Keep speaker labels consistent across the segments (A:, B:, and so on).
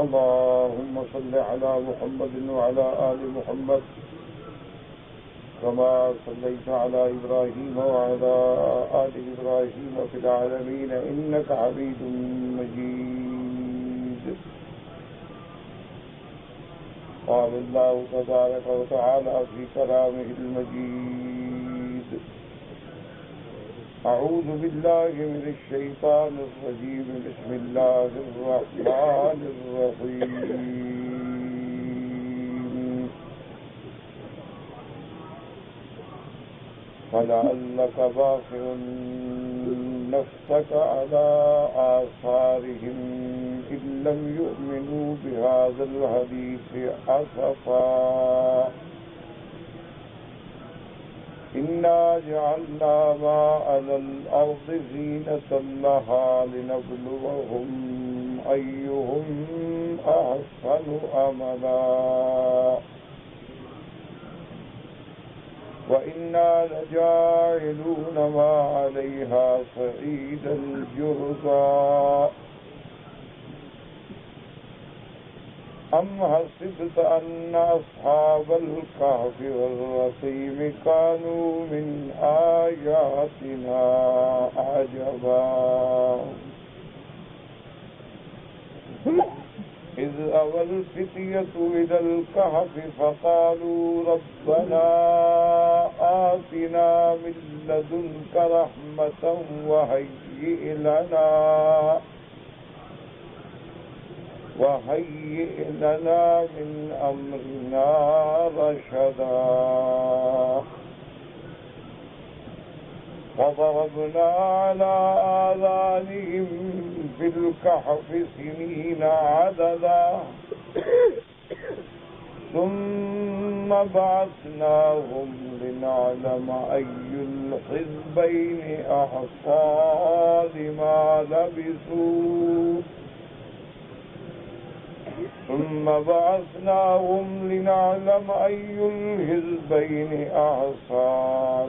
A: اللهم صل على محمد وعلى آل محمد كما صليت على إبراهيم وعلى آل إبراهيم في العالمين إنك حميد مجيد. قال الله تبارك وتعالى في كلامه المجيد: أعوذ بالله من الشيطان الرجيم. بسم الله الرحمن الرحيم. فلعلك باخع نفسك على آثارهم إن لم يؤمنوا بهذا الحديث أسفا. إنا جعلنا ما على الأرض زينة لها لنبلوهم أيهم أحسن عملا وإنا لجاعلون ما عليها صعيدا جرزا. أم حسبت أن أصحاب الكهف والرقيم كانوا من آياتنا عجبا إذ أوى الفتية إلى الكهف فقالوا ربنا آتنا من لدنك رحمة وهيئ لنا من أمرنا رشدا. فضربنا على آذانهم في الكهف سنين عددا ثم بعثناهم لنعلم أي الحزبين أحصى لما لبثوا ثم بعثناهم لنعلم أي الحزبين أحصى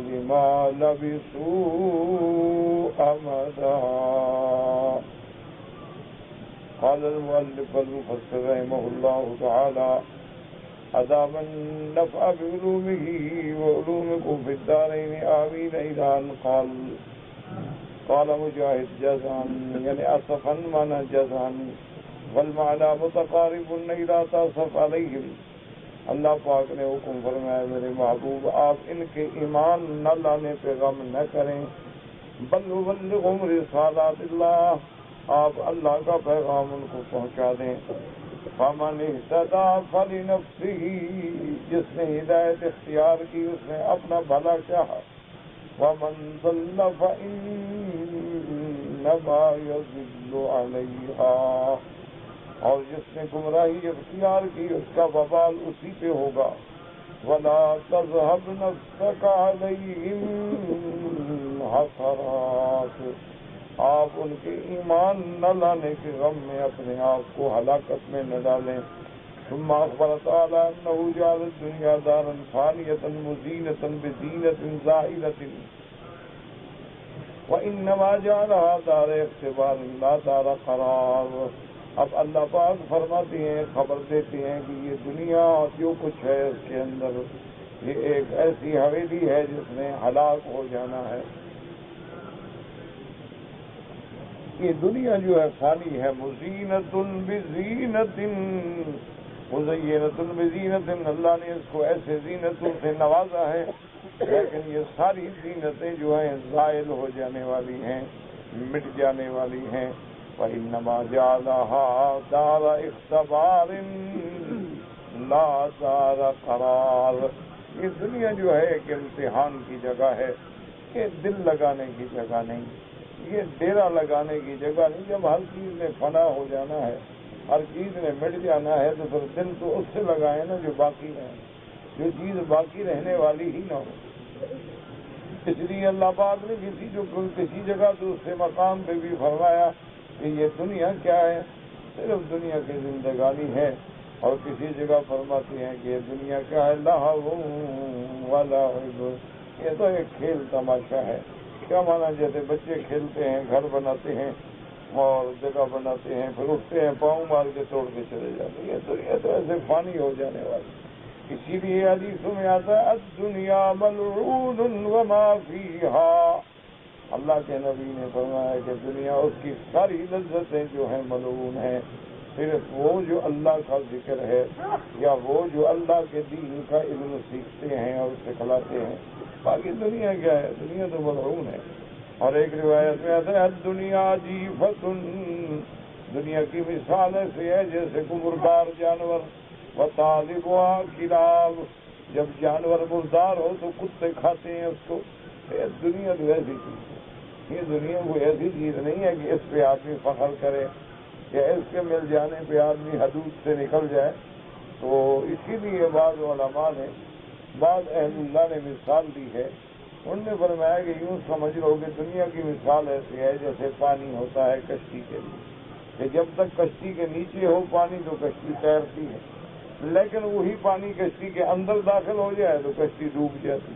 A: لما لبثوا أمدا. قال المؤلف المفسر رحمه الله تعالى: أدام النفع بعلومه وعلومكم في الدارين آمين. إلى أن قال مجاهد جزعا يعني أسفا معنى جزعا والمعنى متقارب إلى تأسف علیہم. اللہ پاک نے حکم فرمایا میرے محبوب آپ ان کے ایمان نہ لانے پہ غم نہ کریں، بل بلغهم رسالات اللہ، آپ اللہ کا پیغام ان کو پہنچا دیں. فمن اهتدى فلنفسه، جس نے ہدایت اختیار کی اس نے اپنا بھلا چاہا. ومن ضل فإنما يضل عليها، اور جس نے گمراہی اختیار کی اس کا وبال اسی پہ ہوگا. وَلَا تَذْهَبْ نَفْسَكَ عَلَيْهِمْ حَسَرَاتٍ، آپ ان کے ایمان نہ لانے کے غم میں اپنے آپ کو ہلاکت میں نہ ڈالیں. ثم أخبر تعالى أنه جعل الدنيا دارا فانية مزينة بزينة زائلة وإنما جعلها دار اختبار لا دار قرار. اب اللہ پاک فرماتے ہیں، خبر دیتے ہیں کہ یہ دنیا جو کچھ ہے اس کے اندر یہ ایک ایسی حویلی ہے جس نے ہلاک ہو جانا ہے. یہ دنیا جو ہے فانی ہے. مزینۃ بزینۃ، مزینۃ بزینۃ، اللہ نے اس کو ایسے زینتوں سے نوازا ہے لیکن یہ ساری زینتیں جو ہیں زائل ہو جانے والی ہیں، مٹ جانے والی ہیں. وَإِنَّمَا جَعَلَهَا دَارَ اختبار لا دار قرار. یہ دنیا جو ہے ایک امتحان کی جگہ ہے، یہ دل لگانے کی جگہ نہیں، یہ ڈیرا لگانے کی جگہ نہیں. جب ہر چیز نے فنا ہو جانا ہے، ہر چیز نے مٹ جانا ہے تو پھر دل تو اس سے لگائے نا جو باقی ہے، جو چیز باقی رہنے والی ہی نہ ہو. اس لیے اللہ پاک نے کسی جگہ دوسرے مقام پہ بھی فرمایا کہ یہ دنیا کیا ہے، صرف دنیا کی زندگانی ہے. اور کسی جگہ فرماتے ہیں کہ یہ دنیا کیا ہے، لہو ولعب، یہ تو ایک کھیل تماشا ہے. کیا مانا؟ جیسے بچے کھیلتے ہیں، گھر بناتے ہیں اور جگہ بناتے ہیں، پھر اٹھتے ہیں پاؤں مار کے توڑ کے چلے جاتے ہیں. یہ دنیا تو ایسے فانی ہو جانے والی. اسی لیے حدیثوں میں آتا ہے الدنیا ملعون وما فیہا. اللہ کے نبی نے فرمایا کہ دنیا، اس کی ساری لذتیں جو ہیں ملعون ہیں، صرف وہ جو اللہ کا ذکر ہے یا وہ جو اللہ کے دین کا علم سیکھتے ہیں اور سکھلاتے ہیں. باقی دنیا کیا ہے؟ دنیا تو ملعون ہے. اور ایک روایت میں آتا ہے الدنیا جیفۃ. دنیا کی مثال ایسی ہے جیسے کوئی مردار جانور، وطالبها کلاب. جب جانور مردار ہو تو کتے کھاتے ہیں اس کو. دنیا تو ایسی چیز ہے. یہ دنیا کوئی ایسی چیز نہیں ہے کہ اس پہ آدمی فخر کرے یا اس کے مل جانے پہ آدمی حدود سے نکل جائے. تو اسی لیے بعض علماء نے، بعض اہل اللہ نے مثال دی ہے. ان نے فرمایا کہ یوں سمجھ لو کہ دنیا کی مثال ایسی ہے جیسے پانی ہوتا ہے کشتی کے لیے، کہ جب تک کشتی کے نیچے ہو پانی تو کشتی تیرتی ہے، لیکن وہی پانی کشتی کے اندر داخل ہو جائے تو کشتی ڈوب جاتی.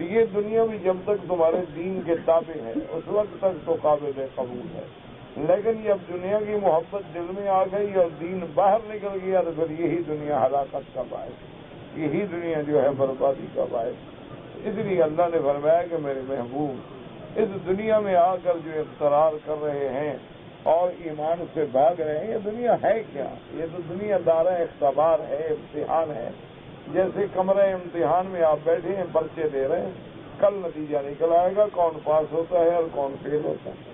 A: یہ دنیا بھی جب تک تمہارے دین کے تابع ہے اس وقت تک تو قابل قبول ہے، لیکن جب دنیا کی محبت دل میں آ گئی اور دین باہر نکل گیا تو پھر یہی دنیا ہلاکت کا باعث ہے، یہی دنیا جو ہے بربادی کا باعث ہے. اس لیے اللہ نے فرمایا کہ میرے محبوب اس دنیا میں آ کر جو اقترار کر رہے ہیں اور ایمان سے بھاگ رہے ہیں، یہ دنیا ہے کیا؟ یہ تو دنیا دار اختبار ہے، امتحان ہے. جیسے کمرے امتحان میں آپ بیٹھے ہیں، پرچے دے رہے ہیں، کل نتیجہ نکل آئے گا کون پاس ہوتا ہے اور کون فیل ہوتا ہے.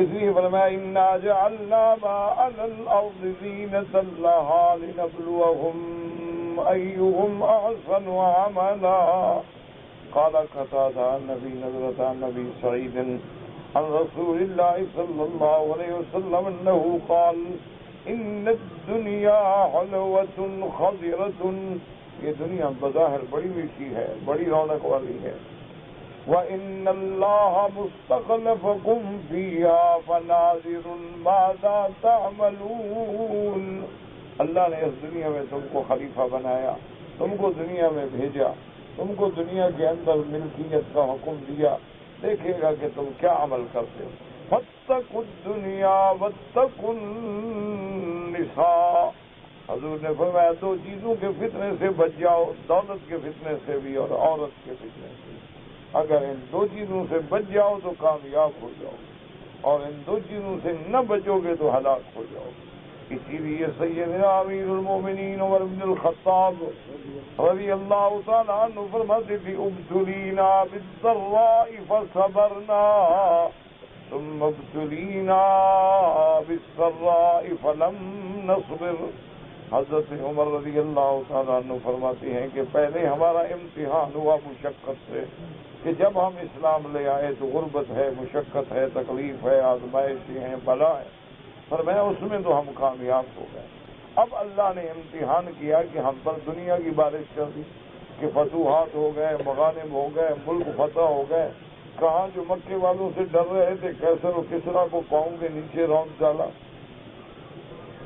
A: اس لیے فرمایا انا جعلنا ما علی الارض زینۃ لها لنبلوهم ایہم احسن عملا. قال قتادہ نبی نظرت نبی سعید عن رسول اللہ صلی اللہ علیہ وسلم انه قال ان الدنیا حلوۃ خضرۃ. یہ دنیا بظاہر بڑی میٹھی ہے، بڑی رونق والی ہے. وَإِنَّ اللَّهَ مُسْتَخْلَفَكُمْ فِيهَا فَنَاظِرٌ مَاذَا تَعْمَلُونَ. اللہ نے اس دنیا میں تم کو خلیفہ بنایا، تم کو دنیا میں بھیجا، تم کو دنیا کے اندر ملکیت کا حکم دیا، دیکھے گا کہ تم کیا عمل کرتے ہو. فَاتَّقُوا الدُّنْيَا وَاتَّقُوا النِّسَاءَ. حضور نے فرمایا دو چیزوں کے فتنے سے بچ جاؤ، دولت کے فتنے سے بھی اور عورت کے فتنے سے. اگر ان دو چیزوں سے بچ جاؤ تو کامیاب ہو جاؤ، اور ان دو چیزوں سے نہ بچو گے تو ہلاک ہو جاؤ. اسی لیے سیدنا امیر المومنین عمر بن الخطاب رضی اللہ تعالیٰ عنہ فرماتے تھے ابتلینا بالضراء فصبرنا ثم ابتلینا بالسراء فلم نصبر. حضرت عمر رضی اللہ تعالیٰ عنہ فرماتے ہیں کہ پہلے ہمارا امتحان ہوا مشقت سے، کہ جب ہم اسلام لے آئے تو غربت ہے، مشقت ہے، تکلیف ہے، آزمائشیں ہیں، بلا ہے، پر میں اس میں تو ہم کامیاب ہو گئے. اب اللہ نے امتحان کیا کہ ہم پر دنیا کی بارش کر دی، کہ فتوحات ہو گئے، مغانم ہو گئے، ملک فتح ہو گئے. کہاں جو مکے والوں سے ڈر رہے تھے کیسر و کسرا کو پاؤں کے نیچے رونق ڈالا،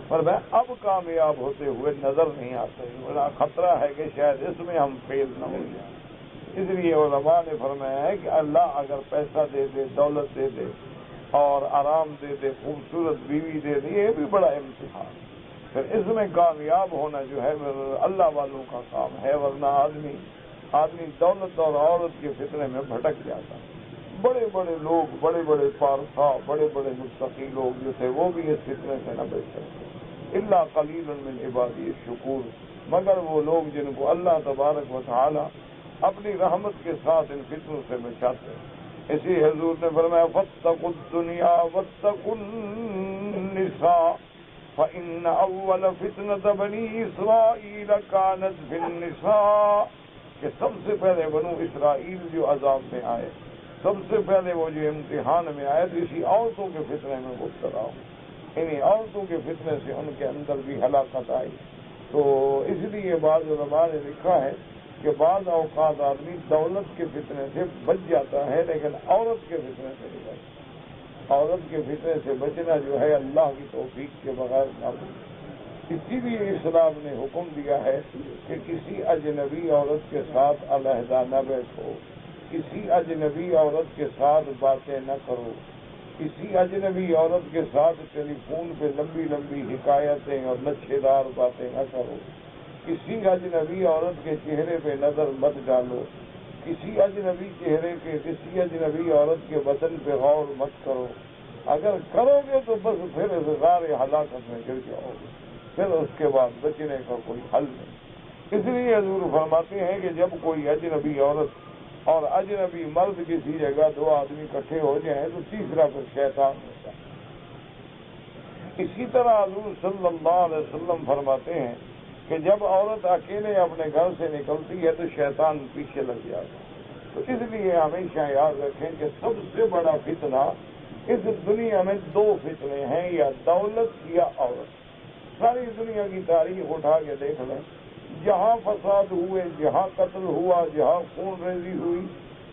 A: پر میں اب کامیاب ہوتے ہوئے نظر نہیں آتے. بڑا خطرہ ہے کہ شاید اس میں ہم فیل نہ ہو جائیں. اس لیے علماء نے فرمایا ہے کہ اللہ اگر پیسہ دے دے، دولت دے دے اور آرام دے دے، خوبصورت بیوی دے دے، یہ بھی بڑا امتحان. پھر اس میں کامیاب ہونا جو ہے اللہ والوں کا کام ہے، ورنہ آدمی دولت اور عورت کے فتنے میں بھٹک جاتا. بڑے بڑے لوگ، بڑے بڑے پارسا، بڑے بڑے متقی لوگ جو تھے وہ بھی اس فتنے سے نہ بچ سکتے. الا قلیل من عبادی الشکور. مگر وہ لوگ جن کو اللہ تبارک و تعالی اپنی رحمت کے ساتھ ان فتنوں سے بچاتے ہیں. اسی حضور نے فرمایا فاتقوا الدنیا واتقوا النساء فإن أول فتنة بنی اسرائیل كانت في النساء. کہ سب سے پہلے بنو اسرائیل جو عذاب میں آئے، سب سے پہلے وہ جو امتحان میں آئے تو اسی عورتوں کے فتنے میں مبتلا ہو. انہیں عورتوں کے فتنے سے ان کے اندر بھی ہلاکت آئی. تو اس لیے بعض علماء نے لکھا ہے کہ بعض اوقات آدمی دولت کے فتنے سے بچ جاتا ہے لیکن عورت کے فتنے سے نہیں بچتا. عورت کے فتنے سے بچنا جو ہے اللہ کی توفیق کے بغیر ناممکن. اسی لیے اسلام نے حکم دیا ہے کہ کسی اجنبی عورت کے ساتھ علیحدہ نہ بیٹھو، کسی اجنبی عورت کے ساتھ باتیں نہ کرو، کسی اجنبی عورت کے ساتھ ٹیلی فون پہ لمبی لمبی حکایتیں اور لچھے دار باتیں نہ کرو، کسی اجنبی عورت کے چہرے پہ نظر مت ڈالو، کسی اجنبی چہرے کے، کسی اجنبی عورت کے بدن پہ غور مت کرو۔ اگر کرو گے تو بس پھر غار ہلاکت میں گر جاؤ گے، پھر اس کے بعد بچنے کا کوئی حل نہیں۔ اس لیے حضور فرماتے ہیں کہ جب کوئی اجنبی عورت اور اجنبی مرد کسی جگہ دو آدمی اکٹھے ہو جائیں تو تیسرا پھر شیطان ہوتا ہے۔ اسی طرح حضور صلی اللہ علیہ وسلم فرماتے ہیں کہ جب عورت اکیلے اپنے گھر سے نکلتی ہے تو شیطان پیچھے لگ جاتا ہے۔ تو اس لیے ہمیشہ یاد رکھیں کہ سب سے بڑا فتنہ اس دنیا میں دو فتنے ہیں، یا دولت یا عورت۔ ساری دنیا کی تاریخ اٹھا کے دیکھ لیں، جہاں فساد ہوئے، جہاں قتل ہوا، جہاں خون ریزی ہوئی،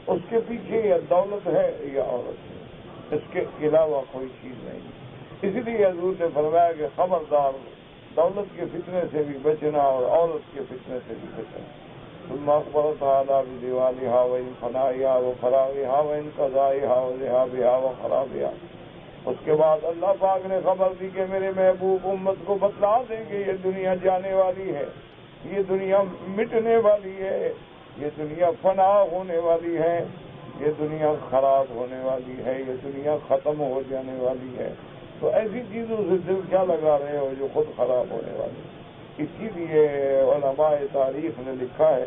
A: اس کے پیچھے یا دولت ہے یا عورت ہے، اس کے علاوہ کوئی چیز نہیں۔ اسی لیے حضور نے فرمایا کہ خبردار، دولت کے فتنے سے بھی بچنا اور عورت کے فتنے سے بھی بچنا۔ ثم اخبر تعالی بدیوالہا وان فنائہا وفراغہا وان قضائہا وذہابہا وخرابہا۔ اس کے بعد اللہ پاک نے خبر دی کہ میرے محبوب امت کو بتلا دیں کہ یہ دنیا جانے والی ہے، یہ دنیا مٹنے والی ہے، یہ دنیا فنا ہونے والی ہے، یہ دنیا خراب ہونے والی ہے، یہ دنیا ختم ہو جانے والی ہے۔ تو ایسی چیزوں سے دل کیا لگا رہے ہو جو خود خراب ہونے والی ہے۔ اسی لیے علماء تاریخ نے لکھا ہے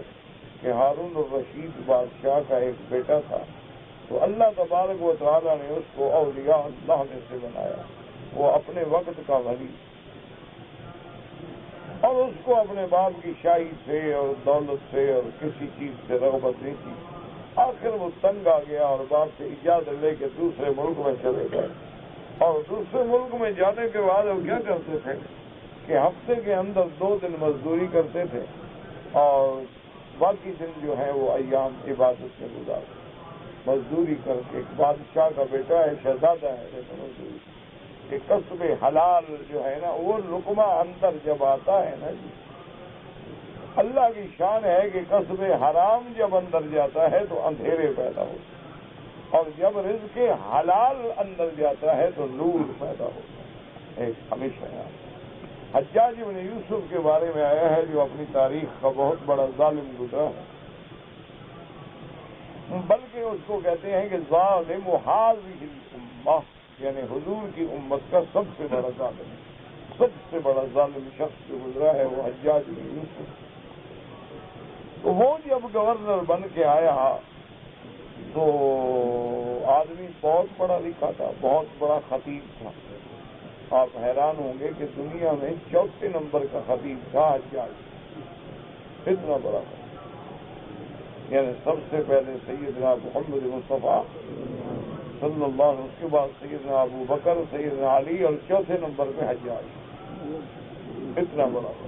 A: کہ ہارون الرشید بادشاہ کا ایک بیٹا تھا، تو اللہ تبارک و تعالیٰ نے اس کو اولیاء اللہ میں سے بنایا، وہ اپنے وقت کا ولی، اور اس کو اپنے باپ کی شاہی سے اور دولت سے اور کسی چیز سے رغبت نہیں تھی۔ آخر وہ تنگ آ گیا اور باپ سے اجازت لے کے دوسرے ملک میں چلے گئے، اور دوسرے ملک میں جانے کے بعد وہ کیا کرتے تھے کہ ہفتے کے اندر 2 دن مزدوری کرتے تھے اور باقی دن جو ہے وہ ایام عبادت میں گزارتے، مزدوری کر کے۔ ایک بادشاہ کا بیٹا ہے، شہزادہ ہے، لیکن مزدوری کہ کسب حلال جو ہے نا، وہ لقمہ اندر جب آتا ہے نا جی، اللہ کی شان ہے کہ کسب حرام جب اندر جاتا ہے تو اندھیرے پیدا ہوتے ہیں، اور جب رزق حلال اندر جاتا ہے تو نور پیدا ہوتا ہے۔ ایک ہمیشہ یاد، حجاج بن یوسف کے بارے میں آیا ہے جو اپنی تاریخ کا بہت بڑا ظالم گزرا ہے، بلکہ اس کو کہتے ہیں کہ ظالم هذه الامہ، یعنی حضور کی امت کا سب سے بڑا ظالم، سب سے بڑا ظالم شخص جو گزرا ہے وہ حجاج بن یوسف۔ تو وہ جب گورنر بن کے آیا تو آدمی بہت پڑھا لکھا تھا، بہت بڑا خطیب تھا۔ آپ حیران ہوں گے کہ دنیا میں 4 نمبر کا خطیب تھا حجاج، اتنا بڑا تھا۔ یعنی سب سے پہلے سیدنا محمد مصطفیٰ صلی اللہ علیہ وسلم، اس کے بعد سیدنا ابو بکر، سیدنا علی، اور 4 نمبر پہ حجاج، اتنا بڑا تھا۔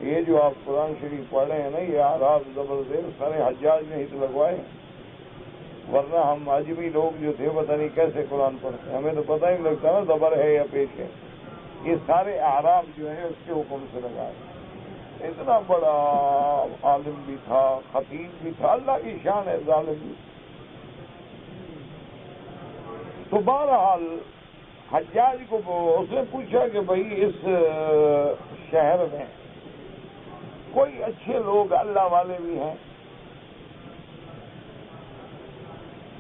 A: یہ جو آپ قرآن شریف پڑھ رہے ہیں نا، یہ آراز زبردیر سارے حجاج نے ہی تو لگوائے، ورنہ ہم عجمی لوگ جو تھے پتہ نہیں کیسے قرآن پڑھتے ہیں، ہمیں تو پتہ ہی نہیں لگتا نا زبر ہے یا پیش ہے۔ یہ سارے اعراب جو ہیں اس کے حکم سے لگائے۔ اتنا بڑا عالم بھی تھا، خطیب بھی تھا، اللہ کی شان ہے، ظالم بھی۔ تو بہرحال حجاج کو اس نے پوچھا کہ بھائی اس شہر میں کوئی اچھے لوگ اللہ والے بھی ہیں؟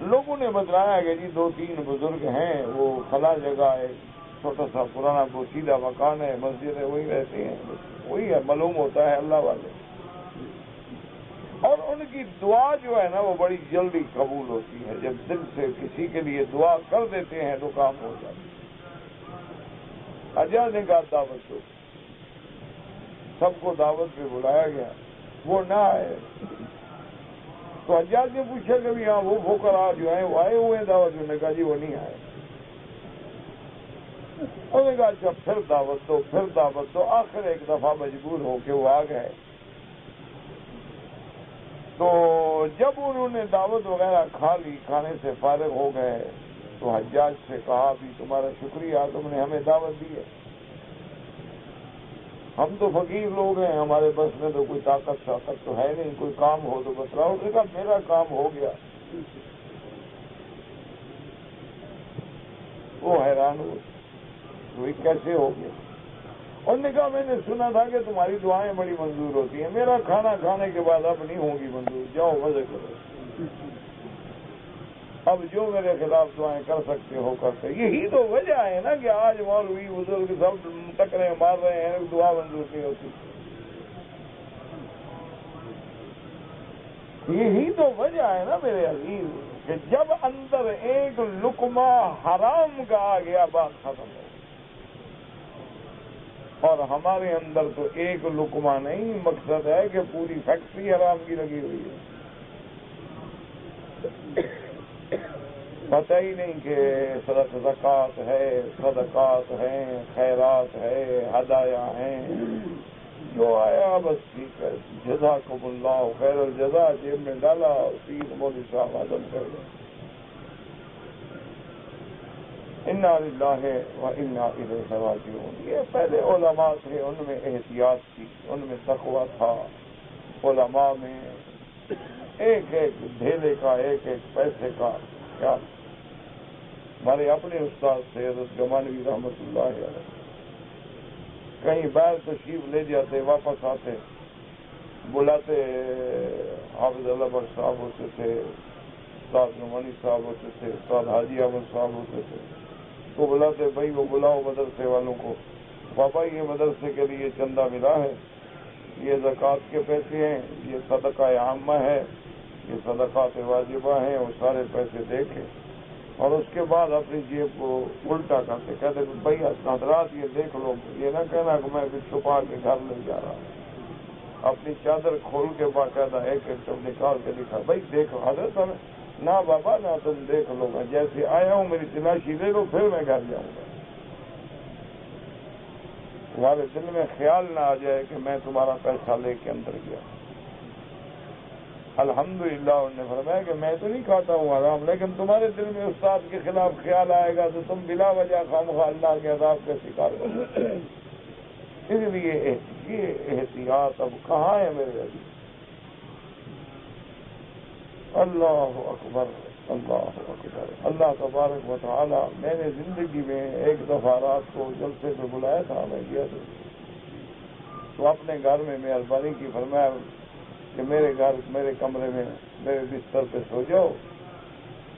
A: لوگوں نے بتلایا کہ جی 2-3 بزرگ ہیں، وہ فلاں جگہ ایک چھوٹا سا پرانا بوسیدہ مکان ہے، مسجد ہے، وہی رہتے ہیں، وہی ہے، معلوم ہوتا ہے اللہ والے، اور ان کی دعا جو ہے نا وہ بڑی جلدی قبول ہوتی ہے، جب دل سے کسی کے لیے دعا کر دیتے ہیں تو کام ہو جاتا ہے۔ حجاج نے کہا دعوت دو، سب کو دعوت پہ بلایا گیا، وہ نہ آئے۔ تو حجاج نے پوچھا کہ بھی ہاں وہ فقراء جو ہیں وہ آئے ہوئے ہیں دعوت؟ انہوں نے کہا جی وہ نہیں آئے۔ انہوں نے کہا اچھا پھر دعوت دو، پھر دعوت دو، آخر ایک دفعہ مجبور ہو کے وہ آ گئے۔ تو جب انہوں نے دعوت وغیرہ کھا لی، کھانے سے فارغ ہو گئے، تو حجاج سے کہا بھی تمہارا شکریہ، تم نے ہمیں دعوت دی ہے۔ ہم تو فقیر لوگ ہیں، ہمارے بس میں تو کوئی طاقت تو ہے نہیں، کوئی کام ہو تو بتلاؤ۔ اس نے کہا میرا کام ہو گیا۔ وہ حیران ہوئی کیسے ہو گیا؟ اور نے کہا میں نے سنا تھا کہ تمہاری دعائیں بڑی منظور ہوتی ہیں، میرا کھانا کھانے کے بعد اب نہیں ہوں گی منظور، جاؤ مزے کرو، اب جو میرے خلاف دعائیں کر سکتے ہو کرتے۔ یہی تو وجہ ہے نا کہ آج مولوی بزرگ سب ٹکرے مار رہے ہیں، دعا منظور نہیں ہوتی۔ یہی تو وجہ ہے نا میرے عزیز کہ جب اندر ایک لقمہ حرام کا آ گیا بات ختم ہو۔ اور ہمارے اندر تو ایک لقمہ نہیں، مقصد ہے کہ پوری فیکٹری حرام کی لگی ہوئی ہے۔ پتہ ہی نہیں کہ زکوٰۃ ہے، صدقات ہیں، خیرات ہے، ہدایہ ہیں، جو آیا بس ٹھیک ہے، جزاکم اللہ خیر الجزا جیب میں ڈالا، پیر مولوی صاحب عدم کر گئے۔ انا للہ و انا الیہ راجعون۔ یہ پہلے علماء تھے، ان میں احتیاط تھی، ان میں تقویٰ تھا، علماء میں ایک ایک ڈھیلے کا، ایک ایک پیسے کا کیا۔ ہمارے اپنے استاد تھے حضرت گمانوی رحمۃ اللہ علیہ، کہیں باہر تشریف لے جاتے، واپس آتے، بلاتے حافظ اللہ بخش صاحب ہوتے تھے، استاد گمانی صاحب ہوتے تھے، استاد حاجی احمد صاحب ہوتے تھے، کو بلاتے بھائی وہ بلاؤ مدرسے والوں کو، بابا یہ مدرسے کے لیے چندہ ملا ہے، یہ زکوٰۃ کے پیسے ہیں، یہ صدقہ عامہ ہے، یہ صدقات واجبہ ہیں، وہ سارے پیسے دے کے اور اس کے بعد اپنی جیب کو الٹا کرتے، کہتے بھائی حضرات یہ دیکھ لو، یہ نہ کہنا کہ میں بھی چھپا کے گھر لے جا رہا ہوں، اپنی چادر کھول کے باقاعدہ ایک ایک سب نکال کے دکھا، بھائی دیکھو حضرت نہ بابا نہ تم دیکھ لو، میں جیسے آیا ہوں میری تلاشی لے لو، پھر میں گھر جاؤں گا، تمہارے دل میں خیال نہ آ جائے کہ میں تمہارا پیسہ لے کے اندر گیا۔ الحمدللہ انہوں نے فرمایا کہ میں تو نہیں کھاتا ہوں حرام، لیکن تمہارے دل میں استاد کے خلاف خیال آئے گا تو تم بلا وجہ خواہ اللہ کے عذاب کا شکار ہو۔ اس لیے یہ احتیاط اب کہاں ہے میرے عزیز؟ اللہ اکبر، اللہ اکبر۔ اللہ تبارک و تعالی، میں نے زندگی میں ایک دفعہ رات کو جلسے پہ بلایا تھا، میں گیا تھا، تو اپنے گھر میں مہربانی کی فرمایا کہ میرے کمرے میں میرے بستر پہ سو جاؤ،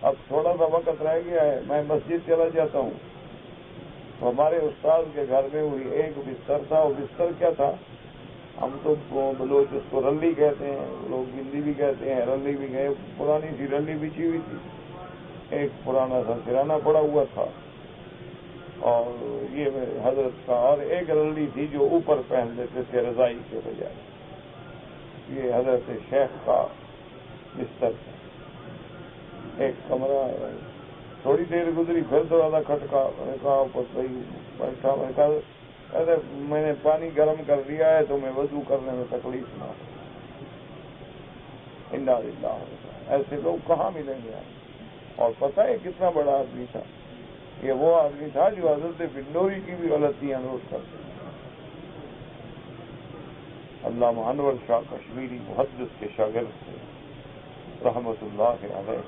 A: اب تھوڑا سا وقت رہ گیا ہے، میں مسجد چلا جاتا ہوں۔ تو ہمارے استاد کے گھر میں وہی ایک بستر تھا، وہ بستر کیا تھا، ہم تو لوگ اس کو رلی کہتے ہیں، لوگ گندی بھی کہتے ہیں، رلی بھی گئے، پرانی سی رلی بچھی ہوئی تھی، ایک پرانا سا سرانا پڑا ہوا تھا، اور یہ حضرت کا، اور ایک رلی تھی جو اوپر پہن لیتے تھے رضائی کے بجائے، یہ حضرت شیخ کا بستر تھا، ایک کمرہ۔ تھوڑی دیر گزری پھر تھوڑا سا کھٹکا، میں نے کہا اوپر بھائی بیٹھا، میں نے کہا ارے میں نے پانی گرم کر دیا ہے تو میں وضو کرنے میں تکلیف نہ ہو۔ انا للہ، ایسے لوگ کہاں ملیں گے؟ اور پتہ ہے کتنا بڑا آدمی تھا، یہ وہ آدمی تھا جو حضرت بنوری کی بھی غلطیاں نوٹ کرتے۔ علامہ انور شاہ کشمیری محدث کے شاگرد تھے رحمت اللہ علیہ۔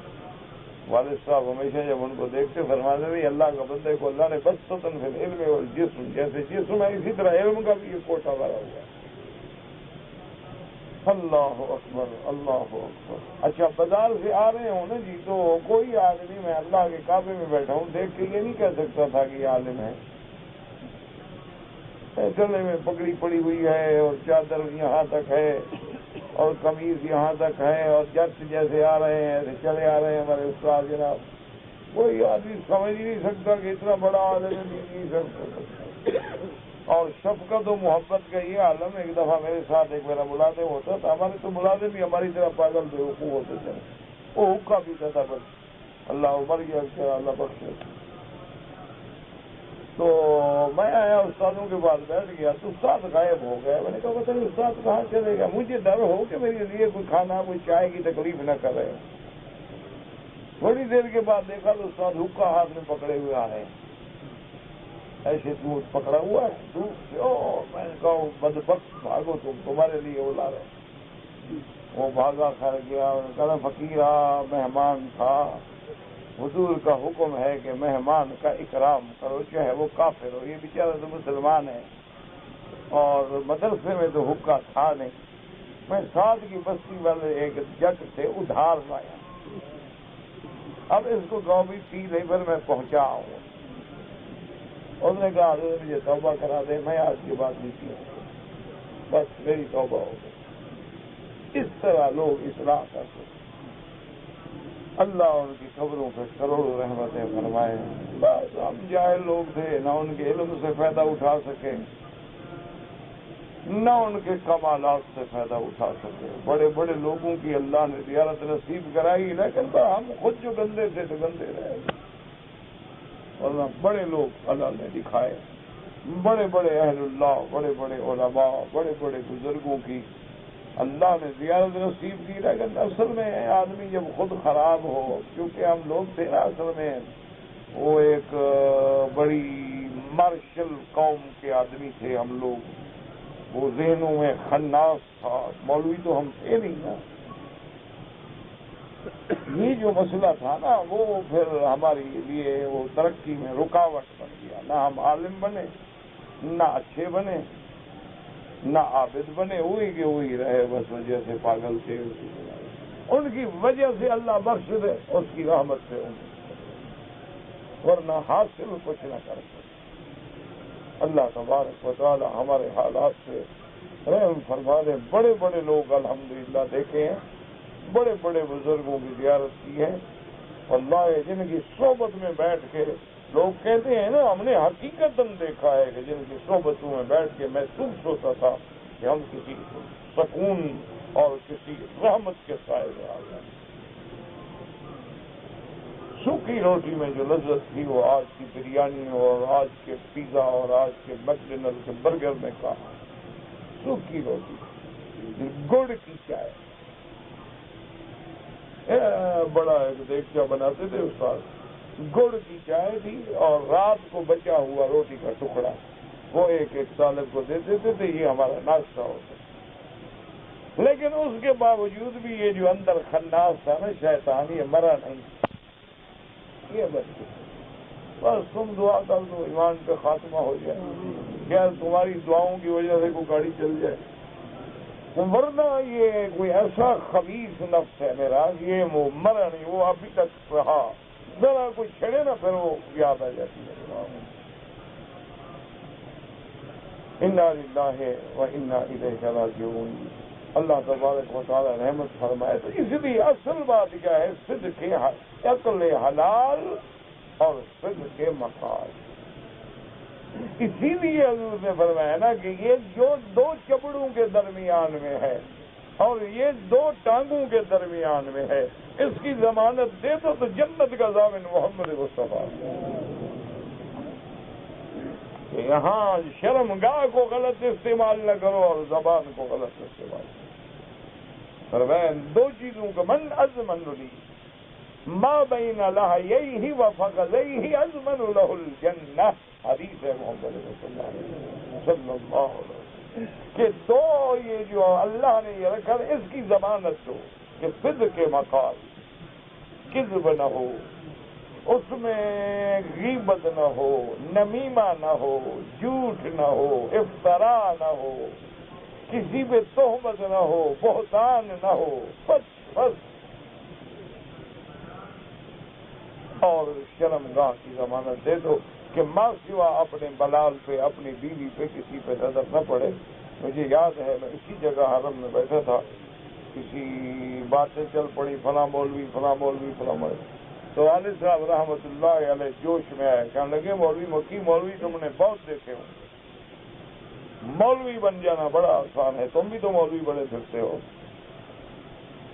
A: والد صاحب ہمیشہ جب ان کو دیکھتے فرماتے تھے اللہ کا بندے کو اللہ نے بسطن فی العلم والجسم، جیسے جسم ہے اسی طرح علم کا بھی یہ کوٹا بھرا ہوا ہے۔ اللہ اکبر، اللہ اکبر۔ اچھا بازار سے آ رہے ہوں نا جی، تو کوئی آدمی، میں اللہ کے کعبے میں بیٹھا ہوں، دیکھ کے یہ نہیں کہہ سکتا تھا کہ یہ عالم ہے، گلے میں پگڑی پڑی ہوئی ہے اور چادر یہاں تک ہے اور قمیض یہاں تک ہے اور جٹ جیسے آ رہے ہیں، چلے آ رہے ہیں ہمارے استاد جناب، کوئی آدمی سمجھ ہی نہیں سکتا کہ اتنا بڑا عالم نہیں سکتا۔ اور شفقت و محبت کا یہ عالم، ایک دفعہ میرے ساتھ ایک میرا ملازم ہوتا تھا، ہمارے تو ملازم بھی ہماری طرح پاگل بیوقوف ہوتے تھے، وہ حکا بھی تھا بس، اللہ عمر گیا، اللہ بخشے۔ تو میں آیا استادوں کے پاس بیٹھ گیا تو استاد غائب ہو گئے، میں نے کہا پتہ نہیں استاد کہاں چلے گا، مجھے ڈر ہو کہ میرے لیے کوئی کھانا کوئی چائے کی تکلیف نہ کرے۔ تھوڑی دیر کے بعد دیکھا تو استاد حکا ہاتھ میں پکڑے ہوئے آ رہے ہیں، ایسے دودھ پکڑا ہوا ہے دودھ سے، میں نے کہا بدبخت بھاگو تمہارے لیے وہ لا رہے۔ وہ بھاگا کر گیا، کہا فقیرہ مہمان تھا، حضور کا حکم ہے کہ مہمان کا اکرام کرو چاہے وہ کافر ہو، یہ بیچارہ تو مسلمان ہے اور مدرسے میں تو حکا تھا نہیں۔ میں ساتھ کی بستی والے ایک جگ سے ادھار لایا، اب اس کو گاؤں بھی پی نہیں، پر میں پہنچا ہوں۔ اس نے کہا حضرت مجھے توبہ کرا دے، میں آج کی بات نہیں کی، بس میری توبہ ہو گئی۔ اس طرح لوگ اصلاح کرتے، اللہ ان کی قبروں پہ کروڑوں رحمتیں فرمائے۔ بس ہم جاہل لوگ تھے، نہ ان کے علم سے فائدہ اٹھا سکے، نہ ان کے کمالات سے فائدہ اٹھا سکے۔ بڑے بڑے لوگوں کی اللہ نے زیارت نصیب کرائی، لیکن ہم خود جو گندے تھے تو گندے رہے، اور بڑے لوگ اللہ نے دکھائے، بڑے بڑے اہل اللہ، بڑے بڑے علماء، بڑے بڑے بزرگوں کی اللہ نے زیارت نصیب کی۔ لیکن اصل میں آدمی جب خود خراب ہو، کیونکہ ہم لوگ تھے نا اصل میں وہ ایک بڑی مارشل قوم کے آدمی تھے ہم لوگ، وہ ذہنوں میں خناس تھا، مولوی تو ہم تھے نہیں نا۔ یہ جو مسئلہ تھا نا وہ پھر ہمارے لیے وہ ترقی میں رکاوٹ بن گیا، نہ ہم عالم بنے، نہ اچھے بنے، نہ عابد بنے، وہی کے وہی رہے، بس وجہ سے پاگل تھے۔ ان کی وجہ سے اللہ بخش دے، اس کی رحمت سے ان ورنہ حاصل کچھ نہ کر سکتے۔ اللہ تبارک و تعالی ہمارے حالات سے رحم فرما دے۔ بڑے بڑے لوگ الحمدللہ دیکھے ہیں، بڑے بڑے بزرگوں کی زیارت کی ہے، اللہ جن کی صحبت میں بیٹھ کے لوگ کہتے ہیں نا، ہم نے حقیقتاً دیکھا ہے کہ جن کی صحبتوں میں بیٹھ کے محسوس ہوتا تھا کہ ہم کسی سکون اور کسی رحمت کے سائے میں آ گئے۔ سوکھی روٹی میں جو لذت تھی وہ آج کی بریانی اور آج کے پیزا اور آج کے میکڈونلڈ کے برگر میں کہا۔ سوکھی روٹی، گڑ کی چائے، بڑا ایک دیکھا بناتے تھے استاد، گڑ کی چائے تھی اور رات کو بچا ہوا روٹی کا ٹکڑا وہ ایک ایک طالب کو دیتے تھے، یہ ہمارا ناشتہ ہوتا۔ لیکن اس کے باوجود بھی یہ جو اندر خناس تھا نا شیطان، یہ مرا نہیں، یہ بس تم دعا کر دو ایمان کا خاتمہ ہو جائے، کیا تمہاری دعاؤں کی وجہ سے کوئی گاڑی چل جائے، ورنہ یہ کوئی ایسا خبیث نفس ہے میرا، یہ وہ مرا نہیں، وہ ابھی تک رہا، ذرا کوئی چھڑے نا پھر وہ یاد آ جاتی ہے۔ انا للہ و انا الیہ راجعون۔ اللہ تبارک و تعالی رحمت فرمائے۔ تو اس لیے اصل بات کیا ہے؟ صدق عقل حلال اور صدق مقال۔ اسی لیے حضور نے فرمایا نا کہ یہ جو دو چپڑوں کے درمیان میں ہے اور یہ دو ٹانگوں کے درمیان میں ہے، اس کی ضمانت دے دو تو جنت کا ضامن محمد مصطفیٰ۔ یہاں شرم گاہ کو غلط استعمال نہ کرو اور زبان کو غلط استعمال کرو۔ فرمایا دو چیزوں کا من ازمن لی ما بین لحییہ و فخذیہ ازمن لہ الجنہ، حدیث ہے محمد صلی اللہ علیہ وسلم کہ دو یہ جو اللہ نے یہ رکھا اس کی ضمانت دو کہ صدق کے مقال، کذب نہ ہو، اس میں غیبت نہ ہو، نمیمہ نہ ہو، جھوٹ نہ ہو، افترا نہ ہو، کسی پہ تہمت نہ ہو، بہتان نہ ہو، بس اور شرمگاہ کی ضمانت دے دو کہ ماں سوا اپنے بلال پہ، اپنی بیوی پہ کسی پہ نظر نہ پڑے۔ مجھے یاد ہے میں اسی جگہ حرم میں بیٹھا تھا، کسی باتیں چل پڑی، فلاں مولوی فلاں مولوی فلاں مولوی، تو والد صاحب رحمت اللہ علیہ جوش میں آئے، کہنے لگے مولوی مکی مولوی تم نے بہت دیکھے ہوں، مولوی بن جانا بڑا آسان ہے، تم بھی تو مولوی بڑے پھرتے ہو۔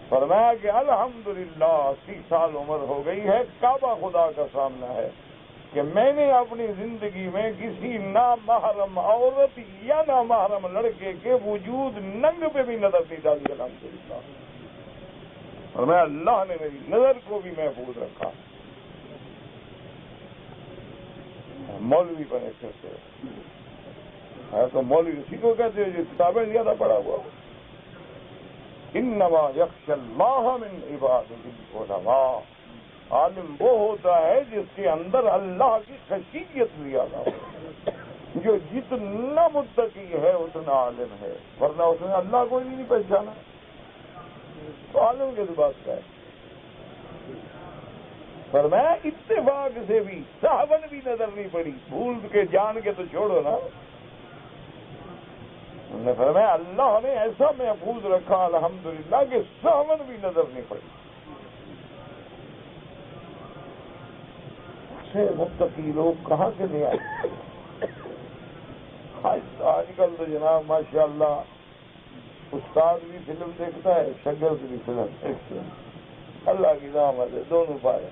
A: فرمایا کہ الحمدللہ 80 سال عمر ہو گئی ہے، کعبہ خدا کا سامنا ہے کہ میں نے اپنی زندگی میں کسی نامحرم عورت یا نامحرم لڑکے کے وجود ننگ پہ بھی نظر نہیں ڈالی، الحمدللہ۔ فرمایا اللہ نے میری نظر کو بھی محفوظ رکھا۔ مولوی بنے پھرتے ہے تو مولوی اسی کو کہتے ہیں جو کتابیں زیادہ پڑھا ہوا. انما یخشی اللہ من عبادہ العلماء. عالم وہ ہوتا ہے جس کے اندر اللہ کی خشیت زیادہ ہو. جو جتنا متقی ہے اتنا عالم ہے، ورنہ اس نے اللہ کو ہی نہیں پہچانا تو عالم کے بات کا ہے. فرمایا اتفاق سے بھی صحبن بھی نظر نہیں پڑی، بھول کے جان کے تو چھوڑو نا. انہوں نے فرمایا اللہ نے ایسا محفوظ رکھا الحمدللہ کہ صحبن بھی نظر نہیں پڑی. سے متقی لوگ کہاں سے لے آئے؟ آج کل تو جناب ماشاء اللہ استاد بھی فلم دیکھتا ہے، شاگرد بھی فلم دیکھتے ہیں. اللہ کی رحمت ہے، دونوں پائے.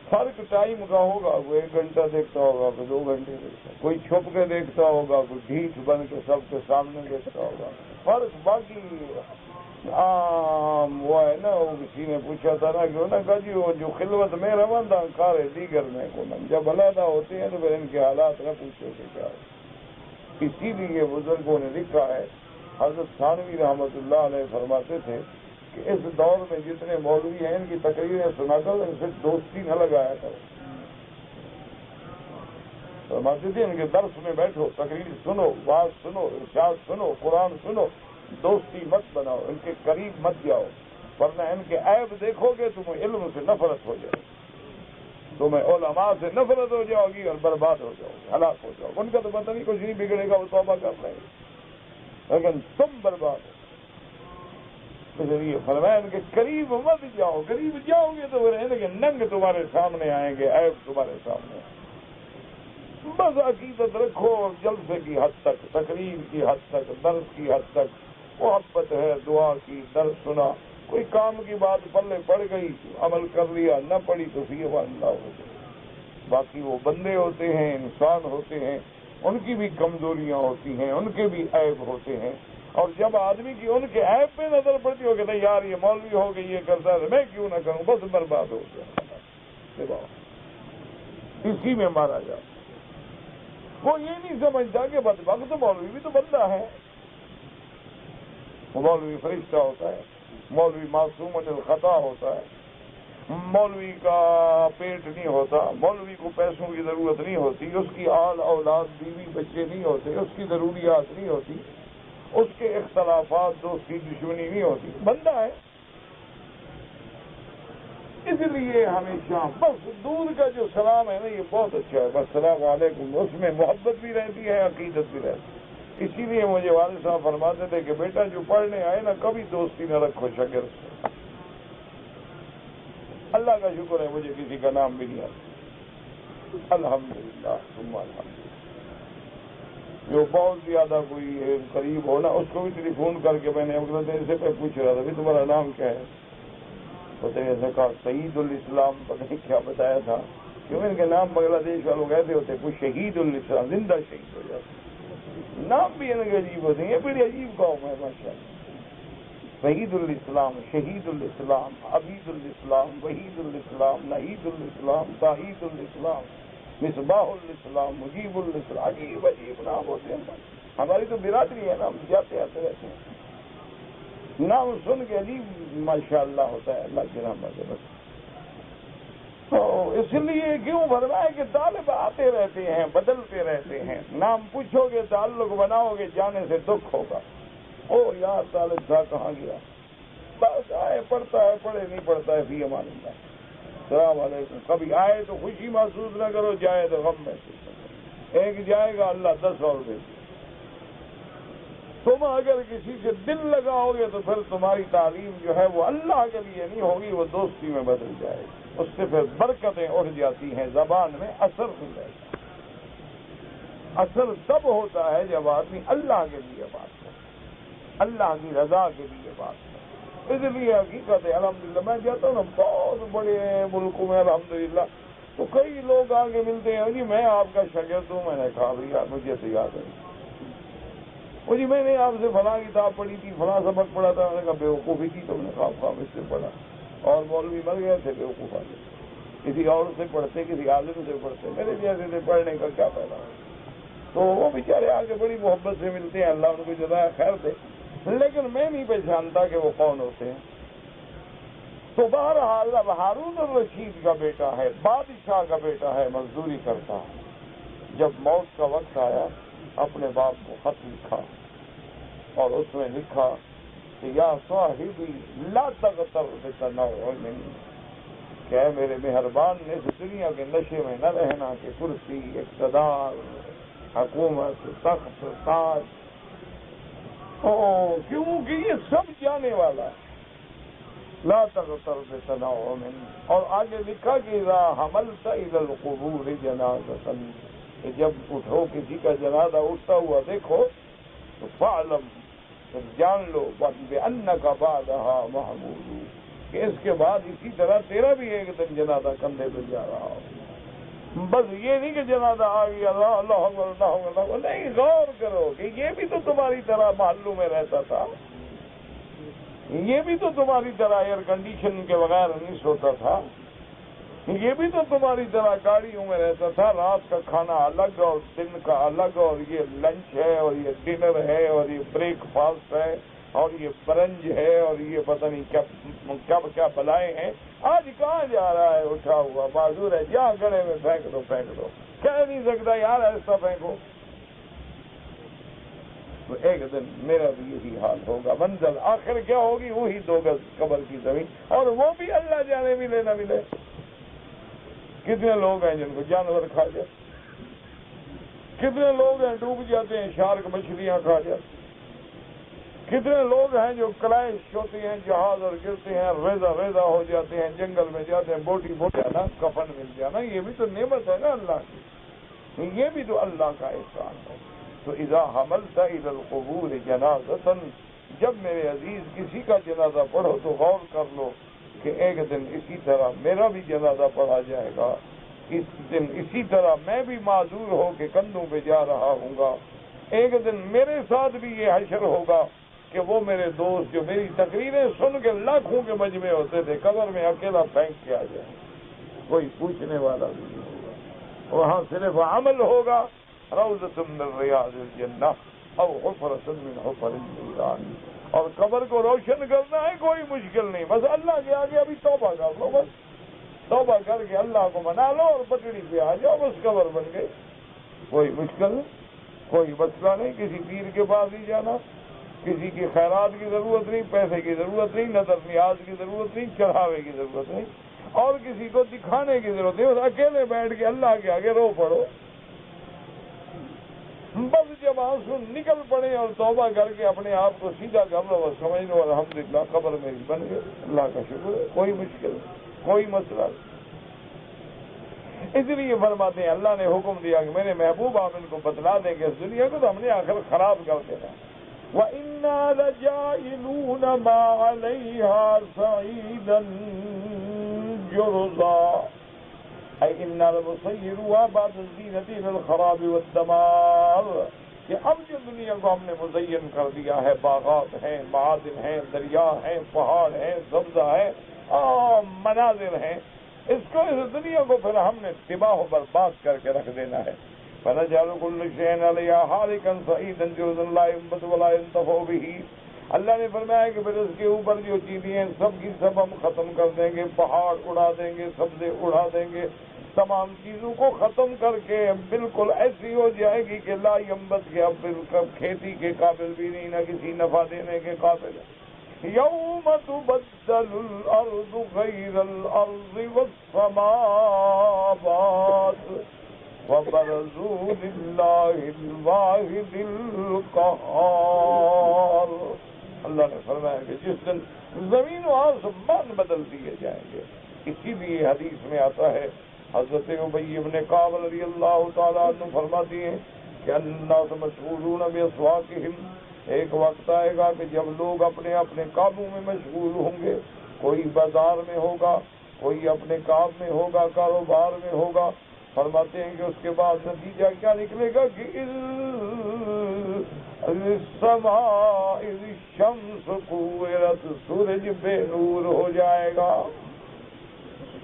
A: فرق ٹائم کا ہوگا، کوئی 1 گھنٹہ دیکھتا ہوگا، کوئی 2 گھنٹے دیکھتا ہوگا، کوئی چھپ کے دیکھتا ہوگا، کوئی ڈھیٹ بن کے سب کے سامنے دیکھتا ہوگا. فرق باقی وہ ہے نا. وہ کسی نے پوچھا تھا نا کہ انہوں نے کہا جی وہ جو خلوت میں روندہ کار ہے دیگر میں کو جب علیحدہ ہوتے ہیں تو پھر ان کے حالات نہ پوچھو کہ کیا ہے. اسی لیے بزرگوں نے لکھا ہے، حضرت تھانوی رحمۃ اللہ علیہ فرماتے تھے کہ اس دور میں جتنے مولوی ہیں ان کی تقریریں سنا کر ان سے دوستی نہ لگایا کرو. فرماتے تھے ان کے درس میں بیٹھو، تقریر سنو، واز سنو، ارشاد سنو، قرآن سنو، دوستی مت بناؤ، ان کے قریب مت جاؤ، ورنہ ان کے عیب دیکھو گے تمہیں علم سے نفرت ہو جائے، تمہیں علماء سے نفرت ہو جاؤ گی اور برباد ہو جاؤ گے، ہلاک ہو جاؤ. ان کا تو پتہ نہیں کچھ نہیں بگڑے گا، وہ توبہ کر رہے ہیں، لیکن تم برباد ہو. ذریعے فرمایا ان کے قریب مت جاؤ، قریب جاؤ گے تو ان کے ننگ تمہارے سامنے آئیں گے، عیب تمہارے سامنے. بس عقیدت رکھو اور جلسے کی حد تک، تقریر کی حد تک، درس کی حد تک محبت ہے، دعا کی، درس سنا، کوئی کام کی بات پلے پڑ گئی عمل کر لیا، نہ پڑی تو فی اللہ ہو جائے. باقی وہ بندے ہوتے ہیں، انسان ہوتے ہیں، ان کی بھی کمزوریاں ہوتی ہیں، ان کے بھی عیب ہوتے ہیں. اور جب آدمی کی ان کے عیب پہ نظر پڑتی ہو کہ نہیں یار یہ مولوی ہو گئی یہ کرتا ہے میں کیوں نہ کروں، بس برباد ہو گیا، اسی میں مارا جائے. وہ یہ نہیں سمجھتا کہ بدبخت مولوی بھی تو بندہ ہے. مولوی فرشتہ ہوتا ہے، مولوی معصوم الخطا ہوتا ہے، مولوی کا پیٹ نہیں ہوتا، مولوی کو پیسوں کی ضرورت نہیں ہوتی، اس کی آل اولاد بیوی بچے نہیں ہوتے، اس کی ضروریات نہیں ہوتی، اس کے اختلافات دوستی دشمنی نہیں ہوتی، بندہ ہے. اس لیے ہمیشہ بس دور کا جو سلام ہے نا یہ بہت اچھا ہے، بس السلام علیکم، اس میں محبت بھی رہتی ہے، عقیدت بھی رہتی ہے. اسی لیے مجھے والد صاحب فرماتے تھے کہ بیٹا جو پڑھنے آئے نا کبھی دوستی نہ رکھو شاگرد سے. اللہ کا شکر ہے مجھے کسی کا نام بھی نہیں آتا الحمدللہ ثم الحمدللہ. جو بہت زیادہ کوئی قریب ہو نا اس کو بھی ٹیلی فون کر کے میں نے اگلے دن سے پوچھ رہا تھا بھی تمہارا نام کیا ہے، پتہ ایسا کہا شہید الاسلام، پتہ نہیں کیا بتایا تھا، کیونکہ ان کے نام بنگلہ دیش والوں ایسے ہوتے کوئی شہید الاسلام، زندہ شہید ہو جاتے. نام بھی ان کے عجیب ہوتے ہیں، یہ بڑی عجیب قوم ہے ماشاء اللہ. شہید الاسلام، شہید الاسلام، عبید الاسلام، وحید الاسلام، نحید الاسلام، طاہید الاسلام، مصباح الاسلام، مجیب الاسلام، عجیب عجیب نام ہوتے ہیں. ہماری تو برادری ہے نا، ہم جاتے آتے رہتے ہیں، نام سن کے عجیب ماشاء اللہ ہوتا ہے. اللہ کی رحمت ہے. بس تو اس لیے کیوں فرمایا کہ طالب آتے رہتے ہیں، بدلتے رہتے ہیں. نام پوچھو گے، تعلق بناؤ گے، جانے سے دکھ ہوگا. او یار طالب تھا کہاں گیا، بس آئے پڑھتا ہے، پڑھے نہیں پڑھتا ہے، فی امان اللہ، السلام علیکم. کبھی آئے تو خوشی محسوس نہ کرو، جائے تو غم محسوس نہ کرو. ایک جائے گا اللہ 10 اور دے گا. تم اگر کسی سے دل لگاؤ گے تو پھر تمہاری تعلیم جو ہے وہ اللہ کے لیے نہیں ہوگی، وہ دوستی میں بدل جائے گی. اس سے پھر برکتیں اڑ جاتی ہیں، زبان میں اثر ہو جائے گا. اثر تب ہوتا ہے جب آدمی اللہ کے لیے بات کرے، اللہ کی رضا کے لیے بات کرے. اس لیے حقیقت ہے الحمدللہ میں جاتا ہوں نا بہت بڑے ملکوں میں الحمدللہ تو کئی لوگ آگے ملتے ہیں، جی میں آپ کا شاگرد ہوں. میں نے کہا بھیا مجھے تو یاد ہے، جی میں نے آپ سے فلاں کتاب پڑھی تھی، فلاں سبق پڑھا تھا. میں نے کہا بیوقوفی تھی. تو میں نے کہا آپ اس سے پڑھا، اور مولوی مر گئے تھے بیوقوف آ گئے. کسی اور سے پڑھتے، کسی عالم سے پڑھتے، میرے جیسے سے پڑھنے کا کیا فائدہ؟ تو وہ بیچارے آگے بڑی محبت سے ملتے ہیں، اللہ ان کو جزائے خیر دے، لیکن میں نہیں پہچانتا کہ وہ کون ہوتے ہیں۔ تو بہرحال اب ہارون الرشید کا بیٹا ہے، بادشاہ کا بیٹا ہے، مزدوری کرتا ہے۔ جب موت کا وقت آیا اپنے باپ کو خط لکھا اور اس میں لکھا کہ یا صاحبی لا تغتر بتنعم، کہ اے میرے مہربان نے اس دنیا کے نشے میں نہ رہنا کہ کرسی، اقتدار، حکومت، تخت، تاج، کیونکہ یہ سب جانے والا ہے۔ لا تغتر بتنعم، اور آگے لکھا کہ اذا حملت الى القبور جنازۃ، کہ جب اٹھو کسی کا جنازہ اٹھتا ہوا دیکھو تو فاعلم، جان لو بانک بعدها محمول، کہ اس کے بعد اسی طرح تیرا بھی ایک دن جنازہ کندھے پہ جا رہا ہو۔ بس یہ نہیں کہ جنازہ آ گیا اللہ اللہ اکبر اللہ اکبر، نہیں، غور کرو کہ یہ بھی تو تمہاری طرح محلوں میں رہتا تھا، یہ بھی تو تمہاری طرح ایئر کنڈیشن کے بغیر نہیں سوتا تھا، یہ بھی تو تمہاری طرح گاڑیوں میں رہتا تھا، رات کا کھانا الگ اور دن کا الگ، اور یہ لنچ ہے اور یہ ڈنر ہے اور یہ بریک فاسٹ ہے اور یہ برنج ہے اور یہ پتہ نہیں کیا کیا بلائیں ہیں۔ آج کہاں جا رہا ہے اٹھا ہوا، معذور ہے، جہاں گڑے میں پھینک دو پھینک دو، کہہ نہیں سکتا یار ایسا پھینکو۔ تو ایک دن میرا بھی یہی حال ہوگا، منزل آخر کیا ہوگی؟ وہی 2 گز قبر کی زمین، اور وہ بھی اللہ جانے ملے نہ ملے۔ کتنے لوگ ہیں جن کو جانور کھا جائے، کتنے لوگ ہیں ڈوب جاتے ہیں، شارک مچھلیاں کھا جاتے، کتنے لوگ ہیں جو کریش ہوتے ہیں جہاز اور گرتے ہیں، ریزہ ریزہ ہو جاتے ہیں، جنگل میں جاتے ہیں، بوٹی جانا، کفن مل جانا، یہ بھی تو نعمت ہے نا اللہ کی، یہ بھی تو اللہ کا احسان ہے۔ تو اذا حملت الى القبور جنازۃ، جب میرے عزیز کسی کا جنازہ پڑھو تو غور کر لو کہ ایک دن اسی طرح میرا بھی جنازہ پڑھا جائے گا، اس دن اسی طرح میں بھی معذور ہو کے کندھوں پہ جا رہا ہوں گا، ایک دن میرے ساتھ بھی یہ حشر ہوگا کہ وہ میرے دوست جو میری تقریریں سن کے لاکھوں کے مجمع ہوتے تھے قبر میں اکیلا پھینک کے آ جائے، کوئی پوچھنے والا بھی نہیں ہوگا، وہاں صرف عمل ہوگا، روضۃ من ریاض الجنہ او حفرۃ من حفر النیران، اور قبر کو روشن کرنا ہے کوئی مشکل نہیں، بس اللہ کے آگے ابھی توبہ کر لو، بس توبہ کر کے اللہ کو منا لو اور پٹڑی پہ آ جاؤ، بس قبر بن گئی، کوئی مشکل نہیں، کوئی مسئلہ نہیں، کسی پیر کے پاس نہیں جانا، کسی کی خیرات کی ضرورت نہیں، پیسے کی ضرورت نہیں، نظر نیاز کی ضرورت نہیں، چڑھاوے کی ضرورت نہیں، اور کسی کو دکھانے کی ضرورت نہیں، بس اکیلے بیٹھ کے اللہ کے آگے رو پڑو، بس جب آنسو نکل پڑے اور توبہ کر کے اپنے آپ کو سیدھا کر لو، بس سمجھ لو الحمدللہ قبر میری بن گئی، اللہ کا شکر ہے، کوئی مشکل نہیں، کوئی مسئلہ نہیں۔ اس لیے فرماتے ہیں اللہ نے حکم دیا کہ میرے محبوب آپ ان کو بتلا دیں گے اس دنیا کو تو ہم نے آخر خراب کر دینا۔ وَإِنَّا لَجَاعِلُونَ مَا عَلَيْهَا صَعِيدًا جُرُزًا اے اِنَّا لَمُسَيِّرُوهَا بَعْدَ الزِّينَةِ لِلْخَرَابِ وَالدَّمَارِ، کہ اب جو دنیا کو ہم نے مزین کر دیا ہے، باغات ہیں، معادن ہیں، دریا ہیں، پہاڑ ہیں، سبزہ ہے، مناظر ہیں، اس دنیا کو پھر ہم نے تباہ و برباد کر کے رکھ دینا ہے۔ فَنَجْعَلُ كُلَّ شَيْءٍ عَلَيْهَا حَالِكًا صَعِيدًا جُرُزًا لَا يَنبَتُ وَلَا يَنتَفَعُ بِهِ، اللہ نے فرمایا کہ پھر اس کے اوپر جو چیزیں ہیں سب کی سب ہم ختم کر دیں گے، پہاڑ اڑا دیں گے، سبزے اڑا دیں گے، تمام چیزوں کو ختم کر کے بالکل ایسی ہو جائے گی کہ لا ينبت کے اب بالکل کھیتی کے قابل بھی نہیں، نہ کسی نفع دینے کے قابل ہے۔ یوم تبدل الارض غیر الارض والسماوات وبرزوا للہ الواحد القہار، اللہ نے فرمایا کہ جس دن زمین و آسمان بدل دیے جائیں گے۔ اسی لیے حدیث میں آتا ہے، حضرت ابی بن کعب رضی اللہ تعالیٰ عنہ فرماتی ہیں کہ الناس مشغولون باسواقہم، ایک وقت آئے گا کہ جب لوگ اپنے اپنے کاموں میں مشغول ہوں گے، کوئی بازار میں ہوگا، کوئی اپنے کام میں ہوگا، کاروبار میں ہوگا، فرماتے ہیں کہ اس کے بعد نتیجہ کیا نکلے گا کہ السماء اذ الشمس کورت، سورج بے نور ہو جائے گا،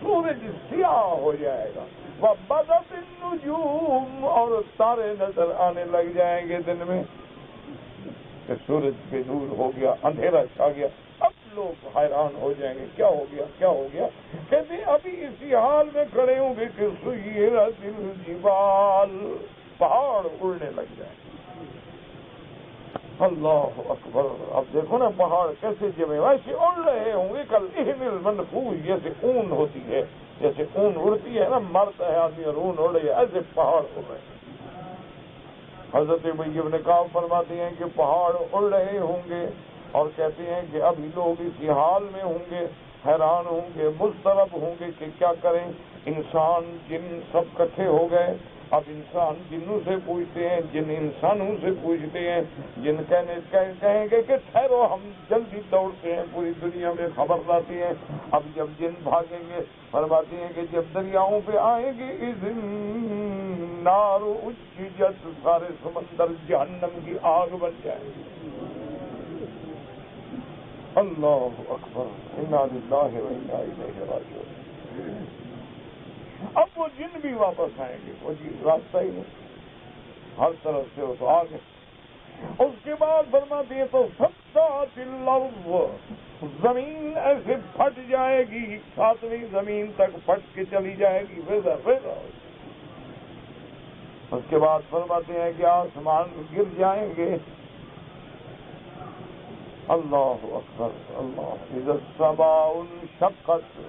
A: سورج سیاہ ہو جائے گا، وَبَدَتِ النُّجُومُ اور تارے نظر آنے لگ جائیں گے دن میں کہ سورج بے نور ہو گیا، اندھیرا چھا گیا۔ اب لوگ حیران ہو جائیں گے، کیا ہو گیا کیا ہو گیا؟ کہتے ہیں ابھی اسی حال میں کھڑے ہوں گے کہ سُيِّرَتِ الْجِبَالُ، پہاڑ اڑنے لگ جائیں گے۔ اللہ اکبر! اب دیکھو نا پہاڑ کیسے جمے ویسے اڑ رہے ہوں گے، کل اہن المنفوش، جیسے اون ہوتی ہے، جیسے اون اڑتی ہے نا، مرتا ہے آدمی اور اون اڑ رہی ہے، ایسے پہاڑ اڑ رہے ہیں۔ حضرت ابی بن کعب فرماتے ہیں کہ پہاڑ اڑ رہے ہوں گے اور کہتے ہیں کہ ابھی لوگ اسی حال میں ہوں گے، حیران ہوں گے، مضطرب ہوں گے کہ کیا کریں۔ انسان جن سب کٹھے ہو گئے، اب انسان جنوں سے پوچھتے ہیں، جن انسانوں سے پوچھتے ہیں، جن کہیں گے کہ ٹھہرو ہم جلدی دوڑتے ہیں، پوری دنیا میں خبر لاتے ہیں۔ اب جب جن بھاگیں گے، فرماتے ہیں کہ جب دریاؤں پہ آئیں گے، اذن نار اججت، سارے سمندر جہنم کی آگ بن جائیں گے۔ اللہ اکبر! انا للہ و انا الیہ راجعون۔ اب وہ جن بھی واپس آئیں گے، وہ جی راستہ ہی نہیں، ہر طرف سے وہ تو آ گئے۔ اس کے بعد فرماتے ہیں تو سطحت الارض، زمین ایسے پھٹ جائے گی، ساتویں زمین تک پھٹ کے چلی جائے گی، ویزا ویزا۔ اس کے بعد فرماتے ہیں کہ آسمان گر جائیں گے۔ اللہ اکبر! اللہ! اذا السماء انشقت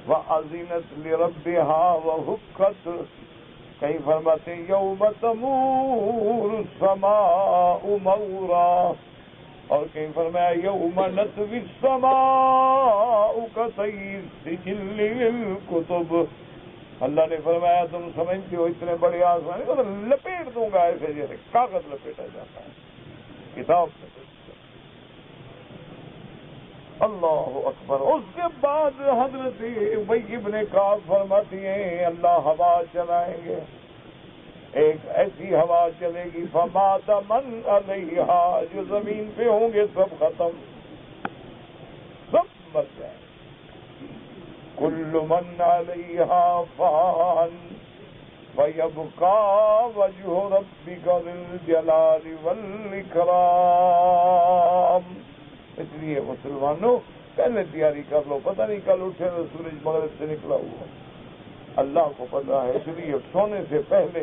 A: وَأَذِنَتْ لِرَبِّهَا وَحُقَّتْ، کہیں فرماتے ہیں یوم تمور السماء مورا، اور کہیں فرمایا یوم نطوی السماء کطی السجل للکتب۔ اللہ نے فرمایا تم سمجھتے ہو اتنے بڑے آسمان کو لپیٹ دوں گا ایسے جیسے کاغذ لپیٹا جاتا ہے، کتاب میں۔ اللہ اکبر! اس کے بعد حضرت ابی بن کعب فرماتی ہیں اللہ ہوا چلائیں گے، ایک ایسی ہوا چلے گی فمات من علیہا، جو زمین پہ ہوں گے سب ختم، سب مر جائیں گے۔ کل من علیہا فان وَيَبْقَى وَجْهُ رَبِّكَ ذِو الْجَلَالِ وَالْإِكْرَامِ۔ اس لیے مسلمانوں پہلے تیاری کر لو، پتہ نہیں کل اٹھے تو سورج مغرب سے نکلا ہوا، اللہ کو پتہ ہے۔ اس لیے سونے سے پہلے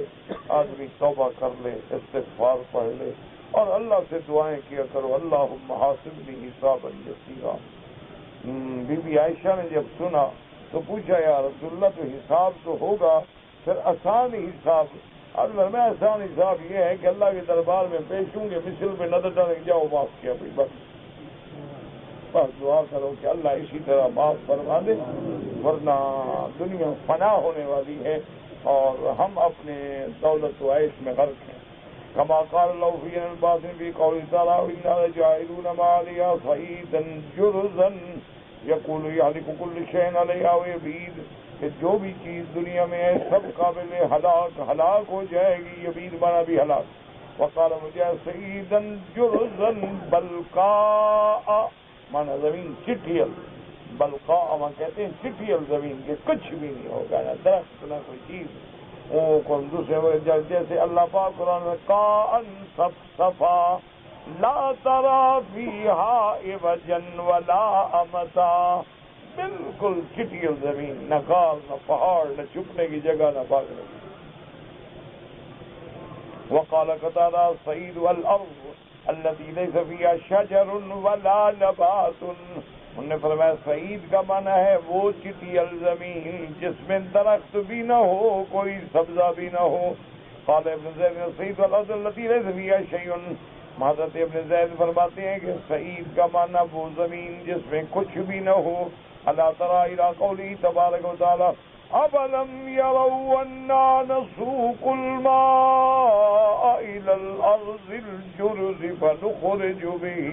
A: آدمی توبہ کر لے، استغفار پڑھ لے اور اللہ سے دعائیں کیا کرو، اللہم حاسبنی حسابا یسیرا۔ بی بی عائشہ نے جب سنا تو پوچھا یا رسول اللہ تو حساب تو ہوگا، پھر آسان حساب؟ اللہ میں آسان حساب یہ ہے کہ اللہ کے دربار میں پیش ہوں گے، مثل پہ نظر ڈالیں گے، جاؤ معاف کیا بھائی، بس دعا کرو کہ اللہ اسی طرح معاف فرما دے، ورنہ دنیا فنا ہونے والی ہے اور ہم اپنے دولت و عیش میں غرق ہیں۔ کما قال اللہ فی الباطن فی قول تعالی انا لجاعلون ما علیہا صعیدا جرزا یقول یہلک کل شیء علیہا ویبید، کہ جو بھی چیز دنیا میں ہے سب قابل ہلاک ہو جائے گی، یبید بنا بھی ہلاک۔ وقال مجھے صعیدا جرزا بلقاء، مانا زمین چٹھیل، بلقاء کہتے ہیں چٹھیل زمین کے کچھ بھی نہیں ہوگا، نہ درخت نہ کوئی چیز۔ وہ کون دوسرے جیسے اللہ پاک قرآن میں قاء صفصفا لا ترى فيها عوجا ولا امتا، بالکل چٹھیل زمین، نہ غار نہ پہاڑ، نہ چھپنے کی جگہ نہ بھاگنے کی۔ وقال قتادہ صعید والارض التي ليس فيها شجر ولا نبات، انہوں نے فرمایا سعید کا معنی ہے وہ چٹیل زمین جس میں درخت بھی نہ ہو، کوئی سبزہ بھی نہ ہو۔ قال ابن زید سعید والارض التي ليس فيها شيء، حضرت ابن زید فرماتے ہیں کہ سعید کا معنی وہ زمین جس میں کچھ بھی نہ ہو۔ اللہ تری الی قوله تبارک و تعالی أَفَلَمْ يَرَوْا أَنَّا نَسُوقُ الْمَاءَ إِلَى الْأَرْضِ الْجُرُزِ فَنُخْرِجُ بِهِ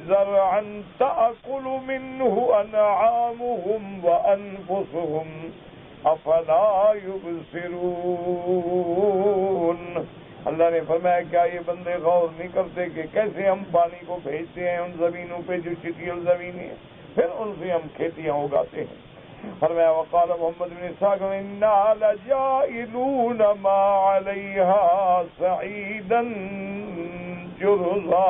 A: زَرْعًا تَأْكُلُ مِنْهُ أَنْعَامُهُمْ وَأَنْفُسُهُمْ أَفَلَا يُبْصِرُونَ۔ اللہ نے فرمایا کیا یہ بندے غور نہیں کرتے کہ کیسے ہم پانی کو بھیجتے ہیں ان زمینوں پہ جو چٹیل زمینیں ہیں، پھر ان سے ہم کھیتیاں اگاتے ہیں۔ فرمایا وقال محمد بن اسحاق انا لجائلون ما علیہا صعیدا جرزا،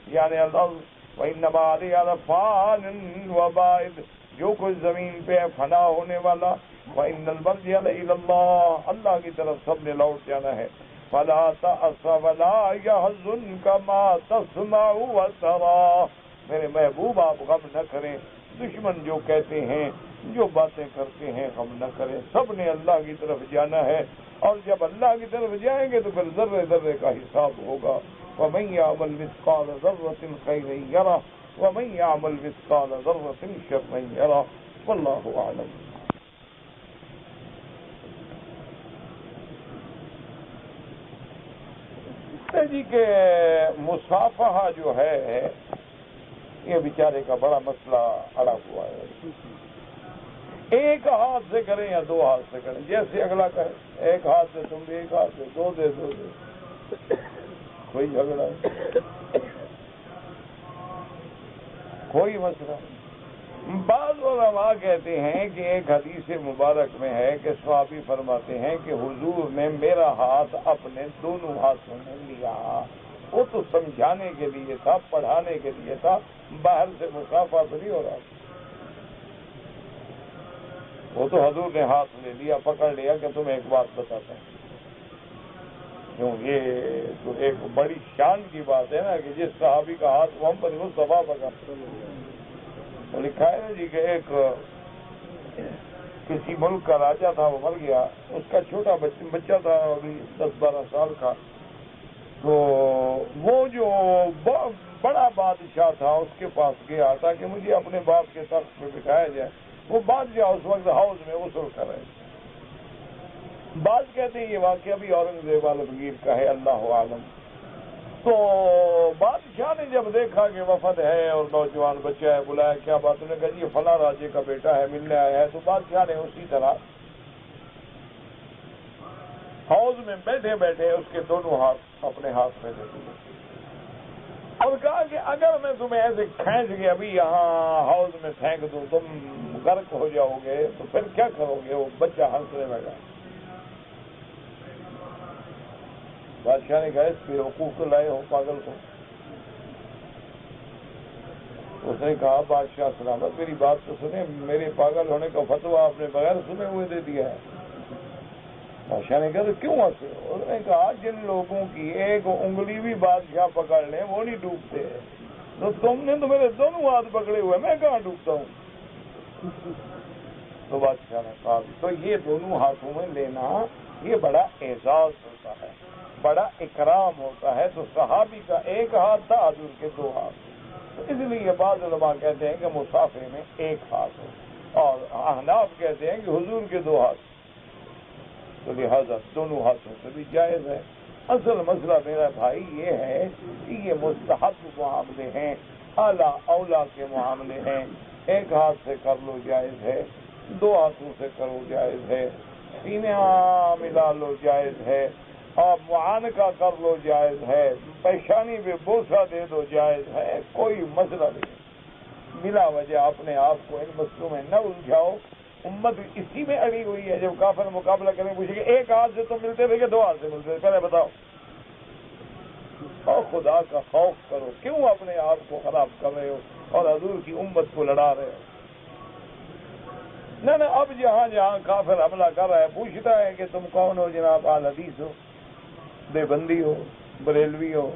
A: یعنی الارض وانما علیہا لفان وبائد، جو کچھ زمین پہ فنا ہونے والا، وان المرجع الی اللہ، اللہ کی طرف سب نے لوٹ جانا ہے۔ فلا تأس ولا يحزنك ما تسمع وترى، میرے محبوب آپ غم نہ کریں، دشمن جو کہتے ہیں جو باتیں کرتے ہیں غم نہ کریں، سب نے اللہ کی طرف جانا ہے، اور جب اللہ کی طرف جائیں گے تو پھر ذرے ذرے کا حساب ہوگا۔ وَمَن يَعْمَلْ مِثْقَالَ ذَرَّةٍ خَيْرًا يَرَهُ وَمَن يَعْمَلْ مِثْقَالَ ذَرَّةٍ شَرًّا يَرَهُ وَاللَّهُ أَعْلَمُ۔ جی کہ مصافحہ جو ہے یہ بیچارے کا بڑا مسئلہ اڑا ہوا ہے، ایک ہاتھ سے کریں یا دو ہاتھ سے کریں، جیسے اگلا کرے، ایک ہاتھ سے تم بھی، ایک ہاتھ سے دو دے، کوئی جھگڑا نہیں، کوئی مسئلہ نہیں۔ بعض علماء کہتے ہیں کہ ایک حدیث مبارک میں ہے کہ صحابی فرماتے ہیں کہ حضور نے میرا ہاتھ اپنے دونوں ہاتھوں میں لیا، وہ تو سمجھانے کے لیے تھا، پڑھانے کے لیے تھا، باہر سے مصافحہ تو نہیں ہو رہا، وہ تو حضور نے ہاتھ لے لیا، پکڑ لیا کہ تم ایک بات بتاتا ہوں، کیوں یہ تو ایک بڑی شان کی بات ہے نا کہ جس صحابی کا ہاتھ محمد مصطفیٰ پکڑ، وہ لکھا ہے نا جی کہ ایک کسی ملک کا راجا تھا، وہ مر گیا، اس کا چھوٹا بچہ تھا ابھی 10-12 سال کا، تو وہ جو بڑا بادشاہ تھا اس کے پاس گیا تھا کہ مجھے اپنے باپ کے تخت پہ بٹھایا جائے، وہ بادشاہ اس وقت ہاؤس میں غسل کر رہے تھے۔ بعض کہتے ہیں یہ واقعہ بھی اورنگزیب عالمگیر کا ہے، اللہ عالم۔ تو بادشاہ نے جب دیکھا کہ وفد ہے اور نوجوان بچہ ہے، بلایا کیا بات، انہوں نے کہا یہ فلاں راجے کا بیٹا ہے، ملنے آیا ہے، تو بادشاہ نے اسی طرح ہاؤس میں بیٹھے بیٹھے اس کے دونوں ہاتھ اپنے ہاتھ میں دے دیے اور کہا کہ اگر میں تمہیں ایسے کھینچ کے ابھی یہاں ہاؤس میں پھینک دوں تم غرق ہو جاؤ گے تو پھر کیا کرو گے؟ وہ بچہ ہنسنے لگا۔ بادشاہ نے کہا اس پہ حقوق لائے ہو پاگل کو؟ اس نے کہا بادشاہ سلامت میری بات تو سنیں، میرے پاگل ہونے کا فتویٰ آپ نے بغیر سنے ہوئے دے دیا ہے۔ بادشاہ نے کہا تو کیوں ہنسے؟ اس نے کہا جن لوگوں کی ایک انگلی بھی بادشاہ پکڑ لیں وہ نہیں ڈوبتے، تو تم نے تو میرے دونوں ہاتھ پکڑے ہوئے، میں کہاں ڈوبتا ہوں؟ تو بادشاہ نے کہا تو یہ دونوں ہاتھوں میں لینا یہ بڑا اعزاز ہوتا ہے، بڑا اکرام ہوتا ہے۔ تو صحابی کا ایک ہاتھ تھا، حضور کے دو ہاتھ، تو اس لیے بعض علماء کہتے ہیں کہ مسافر میں ایک ہاتھ ہو، اور احناف کہتے ہیں کہ حضور کے دو ہاتھ، تو لہذا دونوں ہاتھوں سے بھی جائز ہے۔ اصل مسئلہ میرا بھائی یہ ہے کہ یہ مستحب معاملے ہیں، اعلیٰ اولا کے معاملے ہیں، ایک ہاتھ سے کر لو جائز ہے، دو ہاتھوں سے کرو جائز ہے، سینے ملا لو جائز ہے، اور معانقہ کر لو جائز ہے، پیشانی پہ بوسہ دے دو جائز ہے، کوئی مسئلہ نہیں۔ بلا وجہ اپنے آپ کو ان مسئلوں میں نہ الجھاؤ، امت اسی میں اڑی ہوئی ہے۔ جب کافر مقابلہ کریں پوچھیں کہ ایک ہاتھ سے تو ملتے تھے کہ دو ہاتھ سے ملتے تھے، پہلے بتاؤ۔ اور خدا کا خوف کرو، کیوں اپنے آپ کو خراب کر رہے ہو اور حضور کی امت کو لڑا رہے ہو؟ نہ اب جہاں جہاں کافر حملہ کر رہا ہے پوچھتا ہے کہ تم کون ہو جناب، اہل حدیث ہو، دیوبندی ہو، بریلوی ہو،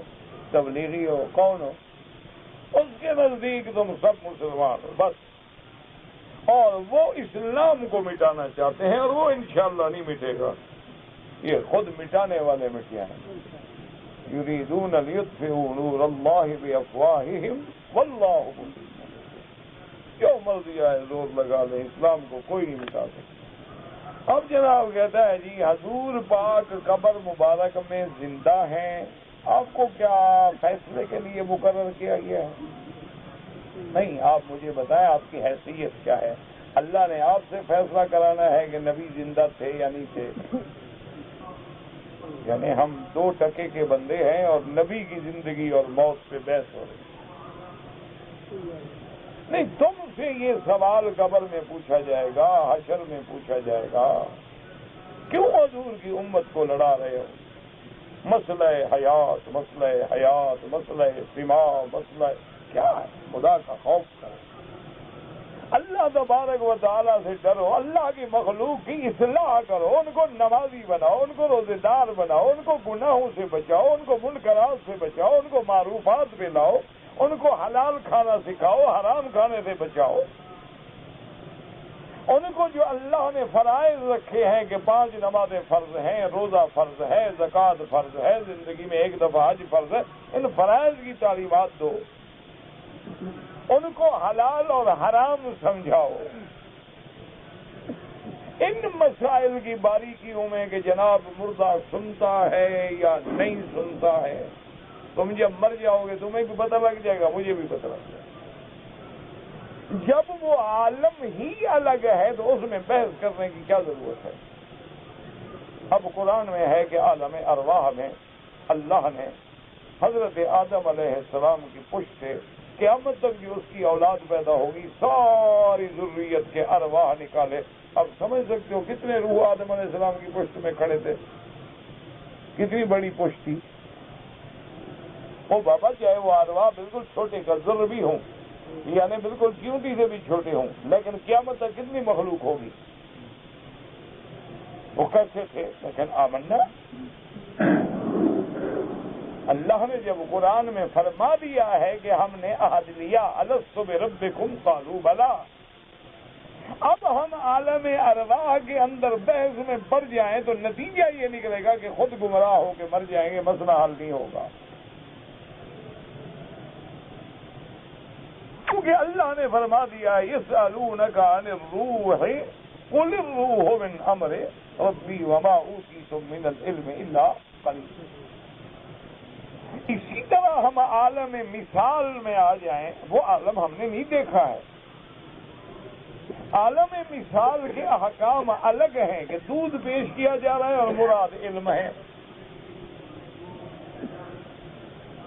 A: تبلیغی ہو، کون ہو؟ اس کے نزدیک تم سب مسلمان ہو بس، اور وہ اسلام کو مٹانا چاہتے ہیں اور وہ انشاءاللہ نہیں مٹے گا، یہ خود مٹانے والے مٹیا ہیں۔ یریدون لیطفئوا نور اللہ بافواہہم واللہ متم، جو مرضی آئے زور لگا لے، اسلام کو کوئی نہیں مٹا سکتا۔ اب جناب کہتا ہے جی حضور پاک قبر مبارک میں زندہ ہیں، آپ کو کیا فیصلے کے لیے مقرر کیا گیا ہے؟ نہیں، آپ مجھے بتائیں آپ کی حیثیت کیا ہے؟ اللہ نے آپ سے فیصلہ کرانا ہے کہ نبی زندہ تھے یا نہیں تھے؟ یعنی ہم 2 ٹکے کے بندے ہیں اور نبی کی زندگی اور موت پہ بحث ہو رہی ہے. نہیں، تم سے یہ سوال قبر میں پوچھا جائے گا، حشر میں پوچھا جائے گا، کیوں حضور کی امت کو لڑا رہے ہو؟ مسئلہ حیات، مسئلہ حیات، مسئلہ سما، مسئلہ کیا ہے؟ خدا کا خوف کرو، اللہ تبارک و تعالیٰ سے ڈرو، اللہ کی مخلوق کی اصلاح کرو، ان کو نمازی بناؤ، ان کو روزے دار بناؤ، ان کو گناہوں سے بچاؤ، ان کو منکرات سے بچاؤ، ان کو معروفات پہ لاؤ، ان کو حلال کھانا سکھاؤ، حرام کھانے سے بچاؤ. ان کو جو اللہ نے فرائض رکھے ہیں کہ 5 نمازیں فرض ہیں، روزہ فرض ہے، زکوٰۃ فرض ہے، زندگی میں 1 دفعہ حج فرض ہے، ان فرائض کی تعلیمات دو، ان کو حلال اور حرام سمجھاؤ. ان مسائل کی باریکیوں میں کہ جناب مردہ سنتا ہے یا نہیں سنتا ہے، تم جب مر جاؤ گے تمہیں بھی پتہ لگ جائے گا، مجھے بھی پتہ لگ جائے گا. جب وہ عالم ہی الگ ہے تو اس میں بحث کرنے کی کیا ضرورت ہے؟ اب قرآن میں ہے کہ عالم ارواح میں اللہ نے حضرت آدم علیہ السلام کی پشت سے قیامت تک جو اس کی اولاد پیدا ہوگی ساری ذریت کے ارواح نکالے. اب سمجھ سکتے ہو کتنے روح آدم علیہ السلام کی پشت میں کھڑے تھے، کتنی بڑی پشت تھی. وہ بابا چاہے وہ ارواح بالکل چھوٹے کا ذر بھی ہوں، یعنی بالکل چیونٹی سے بھی چھوٹے ہوں، لیکن قیامت تک کتنی مخلوق ہوگی. وہ کیسے تھے؟ لیکن آمنا، اللہ نے جب قرآن میں فرما دیا ہے کہ ہم نے عہد لیا الست بربکم قالوا بلا، اب ہم عالم ارواح کے اندر بحث میں پڑ جائیں تو نتیجہ یہ نکلے گا کہ خود گمراہ ہو کے مر جائیں گے، مسئلہ حل نہیں ہوگا. کیونکہ اللہ نے فرما دیا یسألونک عن الروح قل الروح من امر ربی وما اوتیتم من العلم الا قلیلا. اسی طرح ہم عالم مثال میں آ جائیں، وہ عالم ہم نے نہیں دیکھا ہے. عالم مثال کے احکام الگ ہیں کہ دودھ پیش کیا جا رہا ہے اور مراد علم ہے.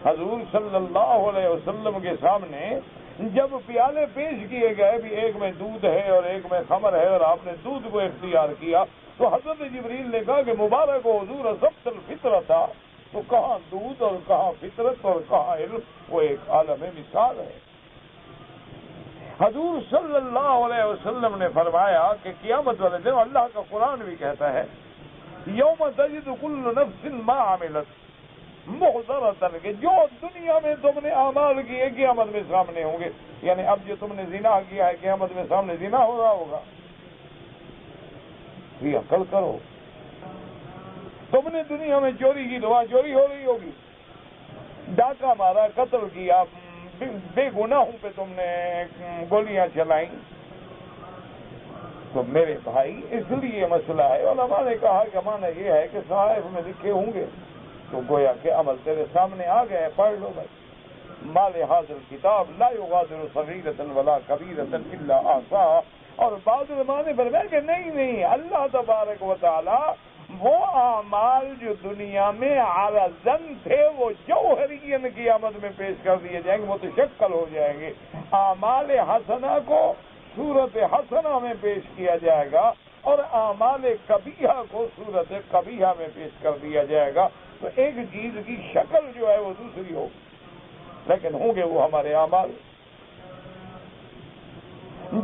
A: حضور صلی اللہ علیہ وسلم کے سامنے جب پیالے پیش کیے گئے بھی ایک میں دودھ ہے اور ایک میں خمر ہے اور آپ نے دودھ کو اختیار کیا تو حضرت جبریل نے کہا کہ مبارک ہو حضور ضبط الفطرت تھا. تو کہاں دودھ اور کہاں فطرت اور کہاں علم؟ وہ ایک عالم مثال ہے. حضور صلی اللہ علیہ وسلم نے فرمایا کہ قیامت والے دن اللہ کا قرآن بھی کہتا ہے یوم تجد کل نفس ما عملت محضرۃ، کہ جو دنیا میں تم نے اعمال کیے قیامت میں سامنے ہوں گے. یعنی اب جو تم نے زنا کیا ہے قیامت میں سامنے زنا ہو رہا ہوگا. یہ عقل کرو. تم نے دنیا میں چوری کی تو وہاں چوری ہو رہی ہوگی، ڈاکہ مارا، قتل کیا، بے گناہوں پہ تم نے گولیاں چلائیں. تو میرے بھائی اس لیے مسئلہ ہے. علماء نے کہا کہ معنی یہ ہے کہ صحائف میں لکھے ہوں گے تو گویا کہ عمل تیرے سامنے آ گئے، پڑھ لو بھائی. مال حاضر کتاب لا یغادر صغیرۃ ولا کبیرۃ الا احصاها. اور بعض علماء نے فرمایا کہ نہیں، اللہ تبارک و تعالی وہ اعمال جو دنیا میں عرضن تھے وہ جوہرین قیامت میں پیش کر دیے جائیں گے، متشکل ہو جائیں گے. اعمال حسنہ کو صورت حسنہ میں پیش کیا جائے گا اور اعمال قبیحہ کو صورت قبیحہ میں پیش کر دیا جائے گا. تو ایک چیز کی شکل جو ہے وہ دوسری ہوگی، لیکن ہوں گے وہ ہمارے اعمال.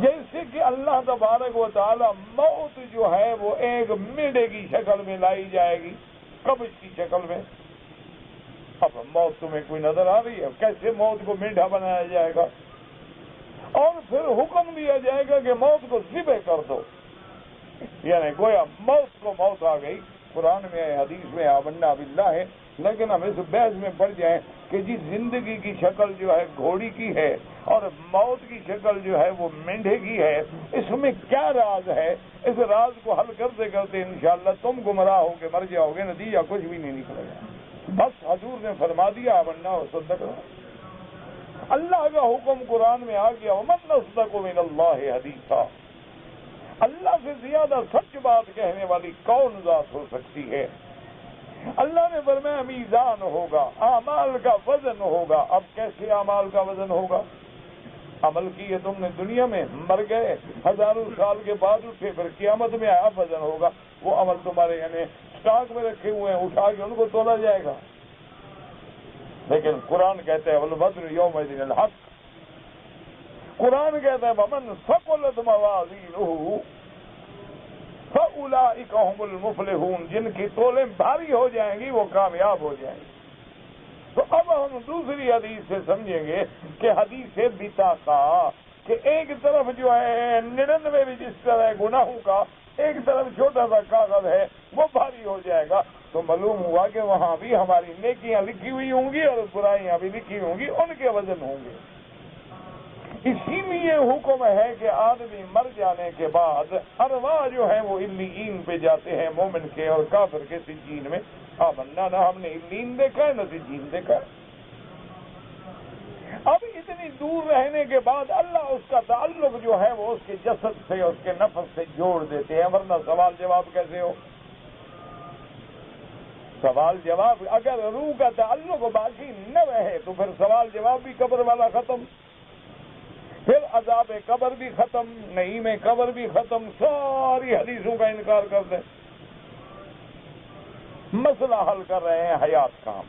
A: جیسے کہ اللہ تبارک و تعالی موت جو ہے وہ ایک میڈے کی شکل میں لائی جائے گی، قبض کی شکل میں. اب موت تمہیں کوئی نظر آ رہی ہے؟ کیسے موت کو میڈھا بنایا جائے گا اور پھر حکم دیا جائے گا کہ موت کو ذبح کر دو. یعنی گویا موت کو موت آ گئی. قرآن میں حدیث میں آمنا باللہ ہے، لیکن ہم اس بحث میں پڑ جائیں کہ جی زندگی کی شکل جو ہے گھوڑی کی ہے اور موت کی شکل جو ہے وہ مینڈھے کی ہے، اس میں کیا راز ہے؟ اس راز کو حل کرتے کرتے انشاءاللہ تم گمراہ ہو کے مر جاؤ گے، نتیجہ کچھ بھی نہیں نکلے گا. بس حضور نے فرما دیا آمنا وصدق. اللہ کا حکم قرآن میں آ گیا ومن اصدق من اللہ حدیثا. اللہ سے زیادہ سچ بات کہنے والی کون ذات ہو سکتی ہے؟ اللہ نے فرمایا میزان ہوگا، اعمال کا وزن ہوگا۔ اب کیسے اعمال کا وزن ہوگا؟ عمل کیے تم نے دنیا میں، مر گئے، ہزاروں سال کے بعد اٹھے، پھر قیامت میں آیا وزن ہوگا۔ وہ عمل تمہارے یعنی اسٹاک میں رکھے ہوئے ہیں، اٹھا کے ان کو تولا جائے گا۔ لیکن قرآن کہتا ہے والوزن یومئذ الحق، قرآن کہتا ہے ومن ثقلت موازینہ فاولئک هم المفلحون، جن کی تولیں بھاری ہو جائیں گی وہ کامیاب ہو جائیں گی۔ تو اب ہم دوسری حدیث سے سمجھیں گے کہ حدیث بطاقہ کہ ایک طرف جو ہے 99 رجسٹر ہے گناہوں کا، ایک طرف چھوٹا سا کاغذ ہے وہ بھاری ہو جائے گا، تو معلوم ہوا کہ وہاں بھی ہماری نیکیاں لکھی ہوئی ہوں گی اور برائیاں بھی لکھی ہوں گی، ان کے وزن ہوں گے۔ اسی لیے حکم ہے کہ آدمی مر جانے کے بعد ارواح جو ہے وہ علیین پہ جاتے ہیں، مومن کے اور کافر کے سجین میں۔ آمنا نہ ہم نے علیین دیکھا ہے نہ سجین دیکھا ہے۔ اب اتنی دور رہنے کے بعد اللہ اس کا تعلق جو ہے وہ اس کے جسد سے، اس کے نفس سے جوڑ دیتے ہیں، ورنہ سوال جواب کیسے ہو؟ سوال جواب اگر روح کا تعلق باقی نہ رہے تو پھر سوال جواب بھی قبر والا ختم، پھر عذاب قبر بھی ختم، نعیم قبر بھی ختم، ساری حدیثوں کا انکار کر دیں۔ مسئلہ حل کر رہے ہیں حیات کا، ہم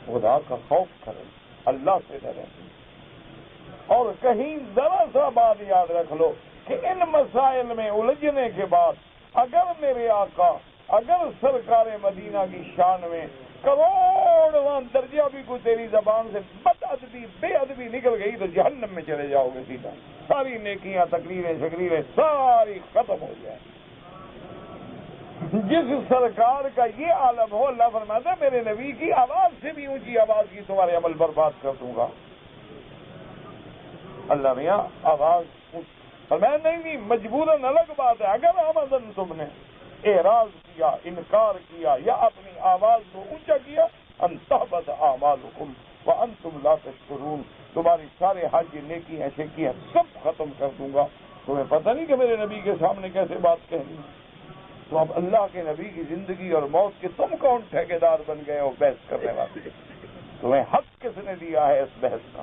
A: خدا کا خوف کریں، اللہ سے ڈریں، اور کہیں ذرا سا بات یاد رکھ لو کہ ان مسائل میں الجھنے کے بعد اگر میرے آقا، اگر سرکار مدینہ کی شان میں کروڑواں درجہ بھی کوئی تیری زبان سے بد ادبی، بے ادبی نکل گئی تو جہنم میں چلے جاؤ گے سیدھا، ساری نیکیاں، تقریریں شکریریں ساری ختم ہو جائیں۔ جس سرکار کا یہ عالم ہو، اللہ فرماتا ہے میرے نبی کی آواز سے بھی اونچی آواز کی تمہارے عمل برباد کر دوں گا۔ اللہ میاں آواز فرمایا نہیں، مجبوراً الگ بات ہے، اگر آمدن تم نے اعراض کیا، انکار کیا یا اپنی آواز کو اونچا کیا، ان تحبط اعمالکم وانتم لا تشکرون، تمہاری سارے حج نیکیاں شکیاں سب ختم کر دوں گا۔ تمہیں پتہ نہیں کہ میرے نبی کے سامنے کیسے بات کہنی؟ تو اب اللہ کے نبی کی زندگی اور موت کے تم کون ٹھیکیدار بن گئے ہو بحث کرنے والے؟ تمہیں حق کس نے دیا ہے اس بحث کا؟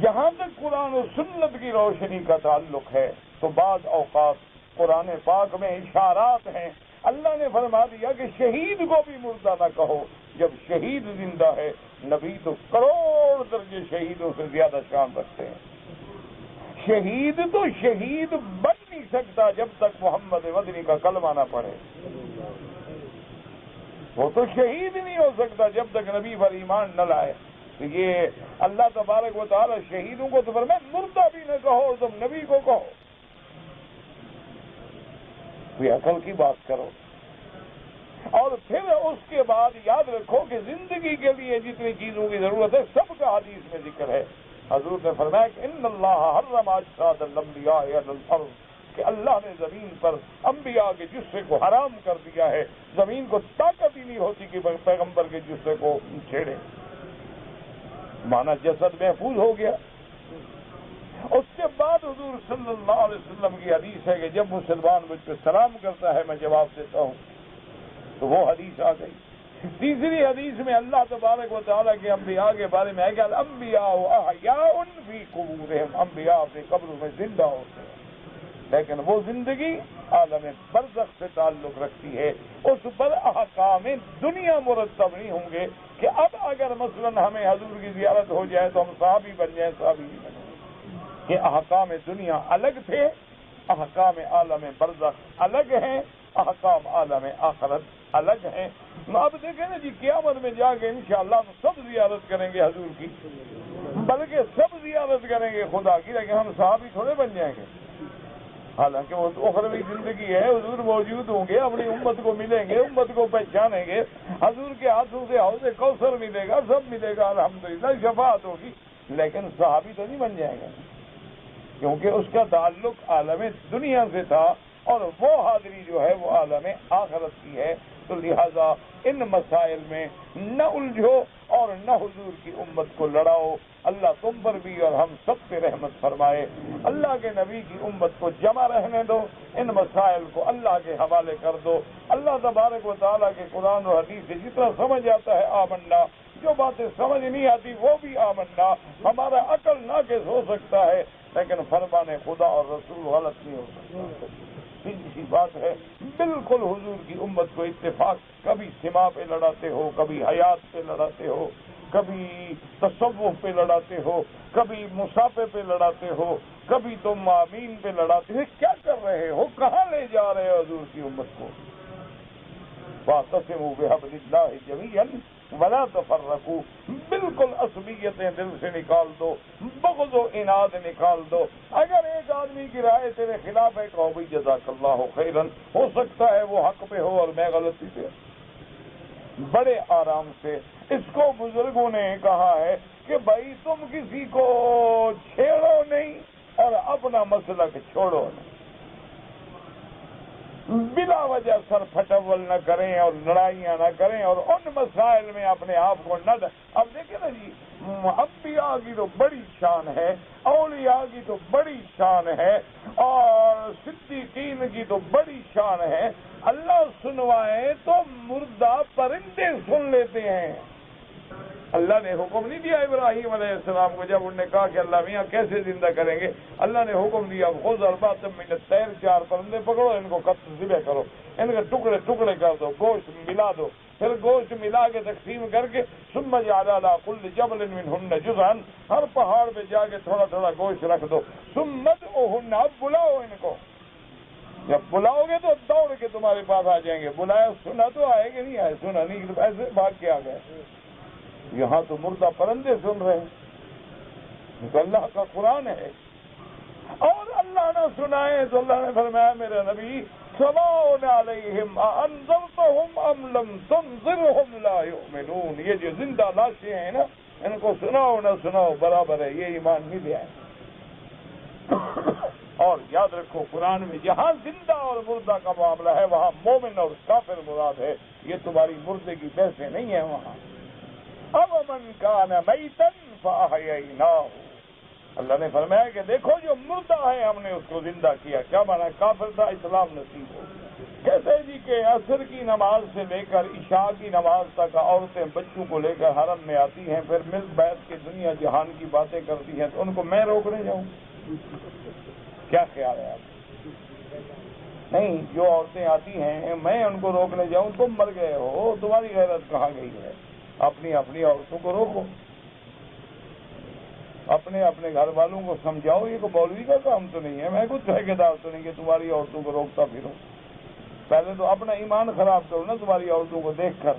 A: جہاں تک قرآن و سنت کی روشنی کا تعلق ہے تو بعض اوقات قرآن پاک میں اشارات ہیں۔ اللہ نے فرما دیا کہ شہید کو بھی مردہ نہ کہو، جب شہید زندہ ہے، نبی تو کروڑ درجے شہیدوں سے زیادہ شان رکھتے ہیں۔ شہید تو شہید بن نہیں سکتا جب تک محمد مدنی کا کلمہ نہ پڑھے، وہ تو شہید نہیں ہو سکتا جب تک نبی پر ایمان نہ لائے۔ یہ اللہ تبارک و تعالی شہیدوں کو تو فرمایا مردہ بھی نہ کہو، تم نبی کو کہو۔ کوئی عقل کی بات کرو۔ اور پھر اس کے بعد یاد رکھو کہ زندگی کے لیے جتنی چیزوں کی ضرورت ہے سب کا حدیث میں ذکر ہے۔ حضور نے فرمایا کہ ان اللہ حرم اجساد الانبیاء علی الارض، کہ اللہ نے زمین پر انبیاء کے جثے کو حرام کر دیا ہے، زمین کو طاقت ہی نہیں ہوتی کہ پیغمبر کے جثے کو چھیڑے، مانا جسد محفوظ ہو گیا۔ اس کے بعد حضور صلی اللہ علیہ وسلم کی حدیث ہے کہ جب مسلمان مجھ پہ سلام کرتا ہے میں جواب دیتا ہوں، تو وہ حدیث آ گئی۔ تیسری حدیث میں اللہ تبارک و تعالیٰ کے انبیاء کے بارے میں ہے کہ الانبیاء احیاء فی قبورہم، انبیاء اپنے قبروں میں زندہ ہوتے ہیں، لیکن وہ زندگی عالم برزخ سے تعلق رکھتی ہے، اس پر احکام دنیا مرتب نہیں ہوں گے کہ اب اگر مثلا ہمیں حضور کی زیارت ہو جائے تو ہم صحابی بن جائیں، صحابی نہیں بنیں۔ کہ احکام دنیا الگ تھے، احکام عالم برزخ الگ ہیں، احکام عالم آخرت الگ ہیں۔ اب دیکھیں نا جی، قیامت میں جا کے انشاءاللہ تو سب زیارت کریں گے حضور کی، بلکہ سب زیارت کریں گے خدا کی، لیکن ہم صحابی تھوڑے بن جائیں گے۔ حالانکہ وہ تو اخروی زندگی ہے، حضور موجود ہوں گے، اپنی امت کو ملیں گے، امت کو پہچانیں گے، حضور کے ہاتھوں سے حوض کوثر ملے گا، سب ملے گا، الحمدللہ شفاعت ہوگی، لیکن صحابی تو نہیں بن جائیں گے، کیونکہ اس کا تعلق عالم دنیا سے تھا اور وہ حاضری جو ہے وہ عالم آخرت کی ہے۔ تو لہذا ان مسائل میں نہ الجھو اور نہ حضور کی امت کو لڑاؤ۔ اللہ تم پر بھی اور ہم سب پہ رحمت فرمائے۔ اللہ کے نبی کی امت کو جمع رہنے دو، ان مسائل کو اللہ کے حوالے کر دو۔ اللہ تبارک و تعالیٰ کے قرآن اور حدیث سے جتنا سمجھ آتا ہے آمنا، جو باتیں سمجھ نہیں آتی وہ بھی آمنا۔ ہمارا عقل ناقص ہو سکتا ہے لیکن فرمان خدا اور رسول غلط نہیں ہو سکتا۔ سی بات ہے، بالکل حضور کی امت کو اتفاق، کبھی سما پہ لڑاتے ہو، کبھی حیات پہ لڑاتے ہو، کبھی تصوف پہ لڑاتے ہو، کبھی مسافے پہ لڑاتے ہو، کبھی تم آمین پہ لڑاتے ہو۔ کیا کر رہے ہو؟ کہاں لے جا رہے ہو حضور کی امت کو؟ واعتصموا بحبل اللہ جمیعا ولا تفرقوا، بالکل عصبیتیں دل سے نکال دو، بغض و عناد نکال دو۔ اگر ایک آدمی کی رائے تیرے خلاف ہے کہو بھائی جزاک اللہ خیرا، ہو سکتا ہے وہ حق پہ ہو اور میں غلطی پہ۔ بڑے آرام سے اس کو بزرگوں نے کہا ہے کہ بھائی تم کسی کو چھیڑو نہیں اور اپنا مسلک چھوڑو نہیں، بلا وجہ سر پھٹول نہ کریں اور لڑائیاں نہ کریں اور ان مسائل میں اپنے آپ کو نہ اب دیکھیں نا جی، انبیاء کی تو بڑی شان ہے، اولیاء کی تو بڑی شان ہے، اور صدیقین کی تو بڑی شان ہے۔ اللہ سنوائے تو مردہ پرندے سن لیتے ہیں۔ اللہ نے حکم نہیں دیا ابراہیم علیہ السلام کو جب انہوں نے کہا کہ اللہ میاں کیسے زندہ کریں گے؟ اللہ نے حکم دیا خذ اربعۃ من الطیر، 4 پرندے پکڑو، ان کو قتل ذبح کرو، ان کے ٹکڑے ٹکڑے کر دو، گوشت ملا دو، پھر گوشت ملا کے تقسیم کر کے ثم جعل علی کل جبل منہن جزءا، ہر پہاڑ پہ جا کے تھوڑا تھوڑا گوشت رکھ دو، ثم ادعوہن، اب بلاؤ ان کو، جب بلاؤ گے تو دوڑ کے تمہارے پاس آ جائیں گے۔ بلایا، سنا تو آئے کہ نہیں آئے؟ سنا نہیں تو ایسے بھاگ کے آ گئے۔ یہاں تو مردہ پرندے سن رہے ہیں، تو اللہ کا قرآن ہے۔ اور اللہ نہ سنائے تو اللہ نے فرمایا میرے نبی سواء علیہم اانذرتہم ام لم تنذرہم لا یؤمنون، یہ جو زندہ لاشیں ہیں نا، ان کو سناؤ نہ سناؤ برابر ہے، یہ ایمان نہیں لے آئے۔ اور یاد رکھو قرآن میں جہاں زندہ اور مردہ کا معاملہ ہے وہاں مومن اور کافر مراد ہے، یہ تمہاری مردے کی بحثیں نہیں ہیں وہاں۔ اب من کان میتا فاحییناہ، اللہ نے فرمایا کہ دیکھو جو مردہ ہے ہم نے اس کو زندہ کیا۔ کیا مانا؟ کافر تھا، اسلام نصیب ہو۔ کہتے جی کہ عصر کی نماز سے لے کر عشاء کی نماز تک عورتیں بچوں کو لے کر حرم میں آتی ہیں، پھر مل بیٹھ کے دنیا جہان کی باتیں کرتی ہیں، تو ان کو میں روکنے جاؤں؟ کیا خیال ہے آپ؟ نہیں، جو عورتیں آتی ہیں میں ان کو روکنے جاؤں؟ تم مر گئے ہو، تمہاری غیرت کہاں گئی ہے؟ اپنی اپنی عورتوں کو روکو، اپنے اپنے گھر والوں کو سمجھاؤ۔ یہ کوئی مولوی کا کام تو نہیں ہے، میں کچھ ٹھیکیدار تو نہیں کہ تمہاری عورتوں کو روکتا پھروں۔ پہلے تو اپنا ایمان خراب کرو نا تمہاری عورتوں کو دیکھ کر۔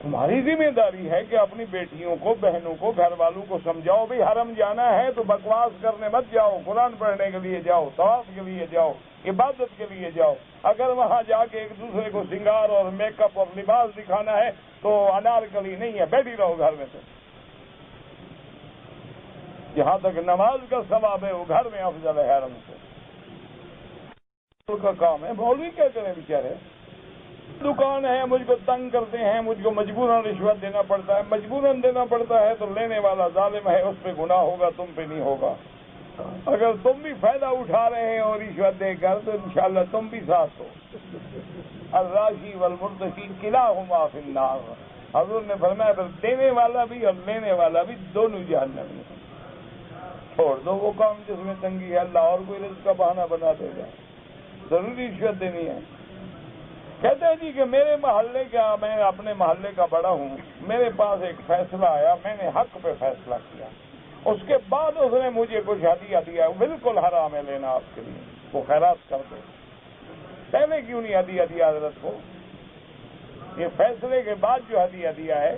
A: تمہاری ذمہ داری ہے کہ اپنی بیٹیوں کو، بہنوں کو، گھر والوں کو سمجھاؤ بھئی حرم جانا ہے تو بکواس کرنے مت جاؤ، قرآن پڑھنے کے لیے جاؤ، طواف کے لیے جاؤ، عبادت کے لیے جاؤ۔ اگر وہاں جا کے ایک دوسرے کو سنگار اور میک اپ اور لباس دکھانا ہے تو انارکلی نہیں ہے، بیٹھی رہو گھر میں۔ تو جہاں تک نماز کا ثواب ہے وہ گھر میں افضل ہے حرم سے۔ کا کام ہے، مولوی کیا کریں بیچارے؟ دکان ہے، مجھ کو تنگ کرتے ہیں، مجھ کو مجبوراً رشوت دینا پڑتا ہے۔ مجبوراً دینا پڑتا ہے تو لینے والا ظالم ہے، اس پہ گناہ ہوگا، تم پہ نہیں ہوگا۔ اگر تم بھی فائدہ اٹھا رہے ہو رشوت دے کر تو انشاءاللہ تم بھی ساتھ ہو۔ الراشی والمرتشی کلاہما فی النار، حضور نے فرمایا پھر دینے والا بھی اور لینے والا بھی دونوں جہنم میں۔ چھوڑ دو وہ کام جس میں تنگی ہے، اللہ اور کوئی رزق کا بہانہ بنا دے گا، ضروری رشوت دینی ہے۔ کہتے ہیں جی کہ میرے محلے کا، میں اپنے محلے کا بڑا ہوں، میرے پاس ایک فیصلہ آیا، میں نے حق پہ فیصلہ کیا، اس کے بعد اس نے مجھے کچھ ہدیہ دیا، بالکل حرام ہے لینا آپ کے لیے، وہ خیرات کر دو۔ پہلے کیوں نہیں ہدیہ دیا حضرت کو؟ یہ فیصلے کے بعد جو ہدیہ دیا ہے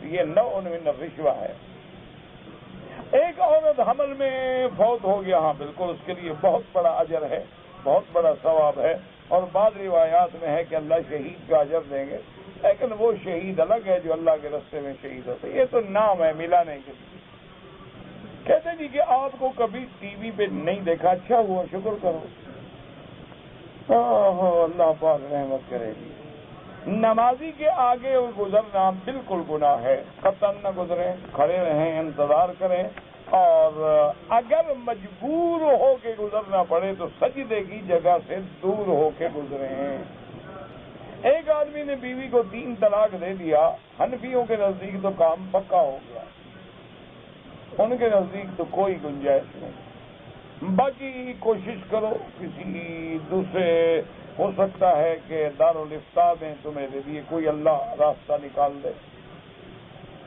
A: یہ نوع من الرشوہ ہے۔ ایک عورت حمل میں فوت ہو گیا، ہاں بالکل، اس کے لیے بہت بڑا اجر ہے، بہت بڑا ثواب ہے، اور بعض روایات میں ہے کہ اللہ شہید کا اجر دیں گے، لیکن وہ شہید الگ ہے جو اللہ کے راستے میں شہید ہوتے، یہ تو نام ہے ملانے کے لیے۔ کہتے جی کہ آپ کو کبھی ٹی وی پہ نہیں دیکھا، اچھا ہوا، شکر کرو، اللہ پاک رحمت کرے گی۔ نمازی کے آگے گزرنا بالکل گناہ ہے، قطعاً نہ گزریں، کھڑے رہیں، انتظار کریں، اور اگر مجبور ہو کے گزرنا پڑے تو سجدے کی جگہ سے دور ہو کے گزریں۔ ایک آدمی نے بیوی کو 3 طلاق دے دیا، حنفیوں کے نزدیک تو کام پکا ہو گیا، ان کے نزدیک تو کوئی گنجائش نہیں۔ باقی کوشش کرو، کسی دوسرے ہو سکتا ہے کہ دارالفتاء میں تمہارے لیے کوئی اللہ راستہ نکال دے۔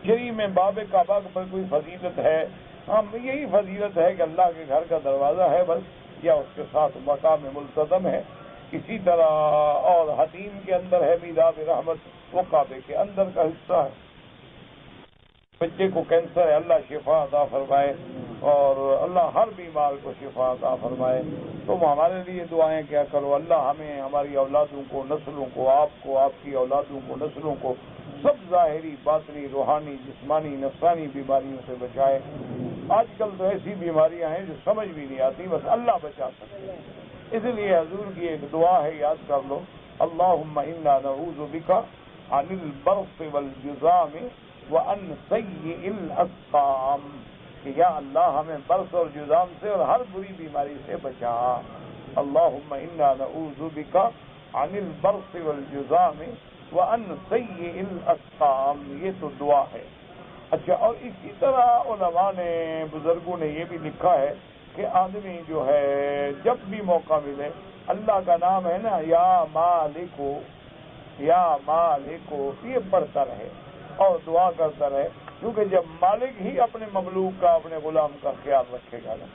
A: شریع میں باب کعبہ پر کوئی فضیلت ہے؟ ہاں، یہی فضیلت ہے کہ اللہ کے گھر کا دروازہ ہے بس، یا اس کے ساتھ مقام ملتزم ہے اسی طرح، اور حتیم کے اندر ہے میدان رحمت، وہ کعبے کے اندر کا حصہ ہے۔ بچے کو کینسر ہے، اللہ شفا عطا فرمائے، اور اللہ ہر بیمار کو شفا عطا فرمائے۔ تم ہمارے لیے دعائیں کیا کرو، اللہ ہمیں، ہماری اولادوں کو، نسلوں کو، آپ کی اولادوں کو، نسلوں کو سب ظاہری، باطنی، روحانی، جسمانی، نفسانی بیماریوں سے بچائے۔ آج کل تو ایسی بیماریاں ہیں جو سمجھ بھی نہیں آتی، بس اللہ بچا سکتے ہیں۔ اس لیے حضور کی ایک دعا ہے، یاد کر لو، اللہم انا نعوذ بک عن البرص والجذام وَأَنْ سَيِّئِ الْأَسْقَامِ، کہ یا اللہ ہمیں برص اور جذام سے اور ہر بری بیماری سے بچا۔ اللہم انا نعوذ بک عن البرص والجذام وَأَنْ سَيِّئِ الْأَسْقَامِ، یہ تو دعا ہے۔ اچھا، اور اسی طرح علماء نے، بزرگوں نے یہ بھی لکھا ہے کہ آدمی جو ہے جب بھی موقع ملے، اللہ کا نام ہے نا، یا مالکو، یا مالکو، یہ پڑھتا رہے اور دعا کرتا رہے، کیونکہ جب مالک ہی اپنے مملوک کا، اپنے غلام کا خیال رکھے گا نا،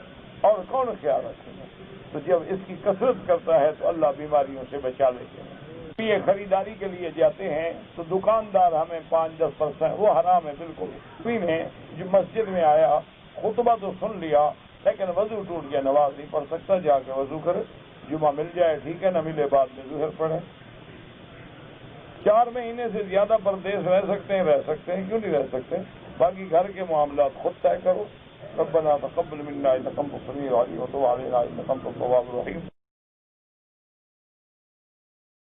A: اور کون خیال رکھے گا؟ تو جب اس کی کثرت کرتا ہے تو اللہ بیماریوں سے بچا لیتے ہیں۔ یہ خریداری کے لیے جاتے ہیں تو دکاندار ہمیں 5-10%، وہ حرام ہے بالکل۔ کوئی نے جو مسجد میں آیا، خطبہ تو سن لیا لیکن وضو ٹوٹ گیا، نماز نہیں پڑھ سکتا، جا کے وضو کرے، جمعہ مل جائے ٹھیک ہے، نہ ملے بعد میں ظہر پڑھے۔ 4 مہینے سے زیادہ پردیس رہ سکتے ہیں، کیوں نہیں رہ سکتے؟ باقی گھر کے معاملات خود طے کرو۔ ربنا تقبل منا انک انت السمیع العلیم وتب علینا انک انت التواب الرحیم۔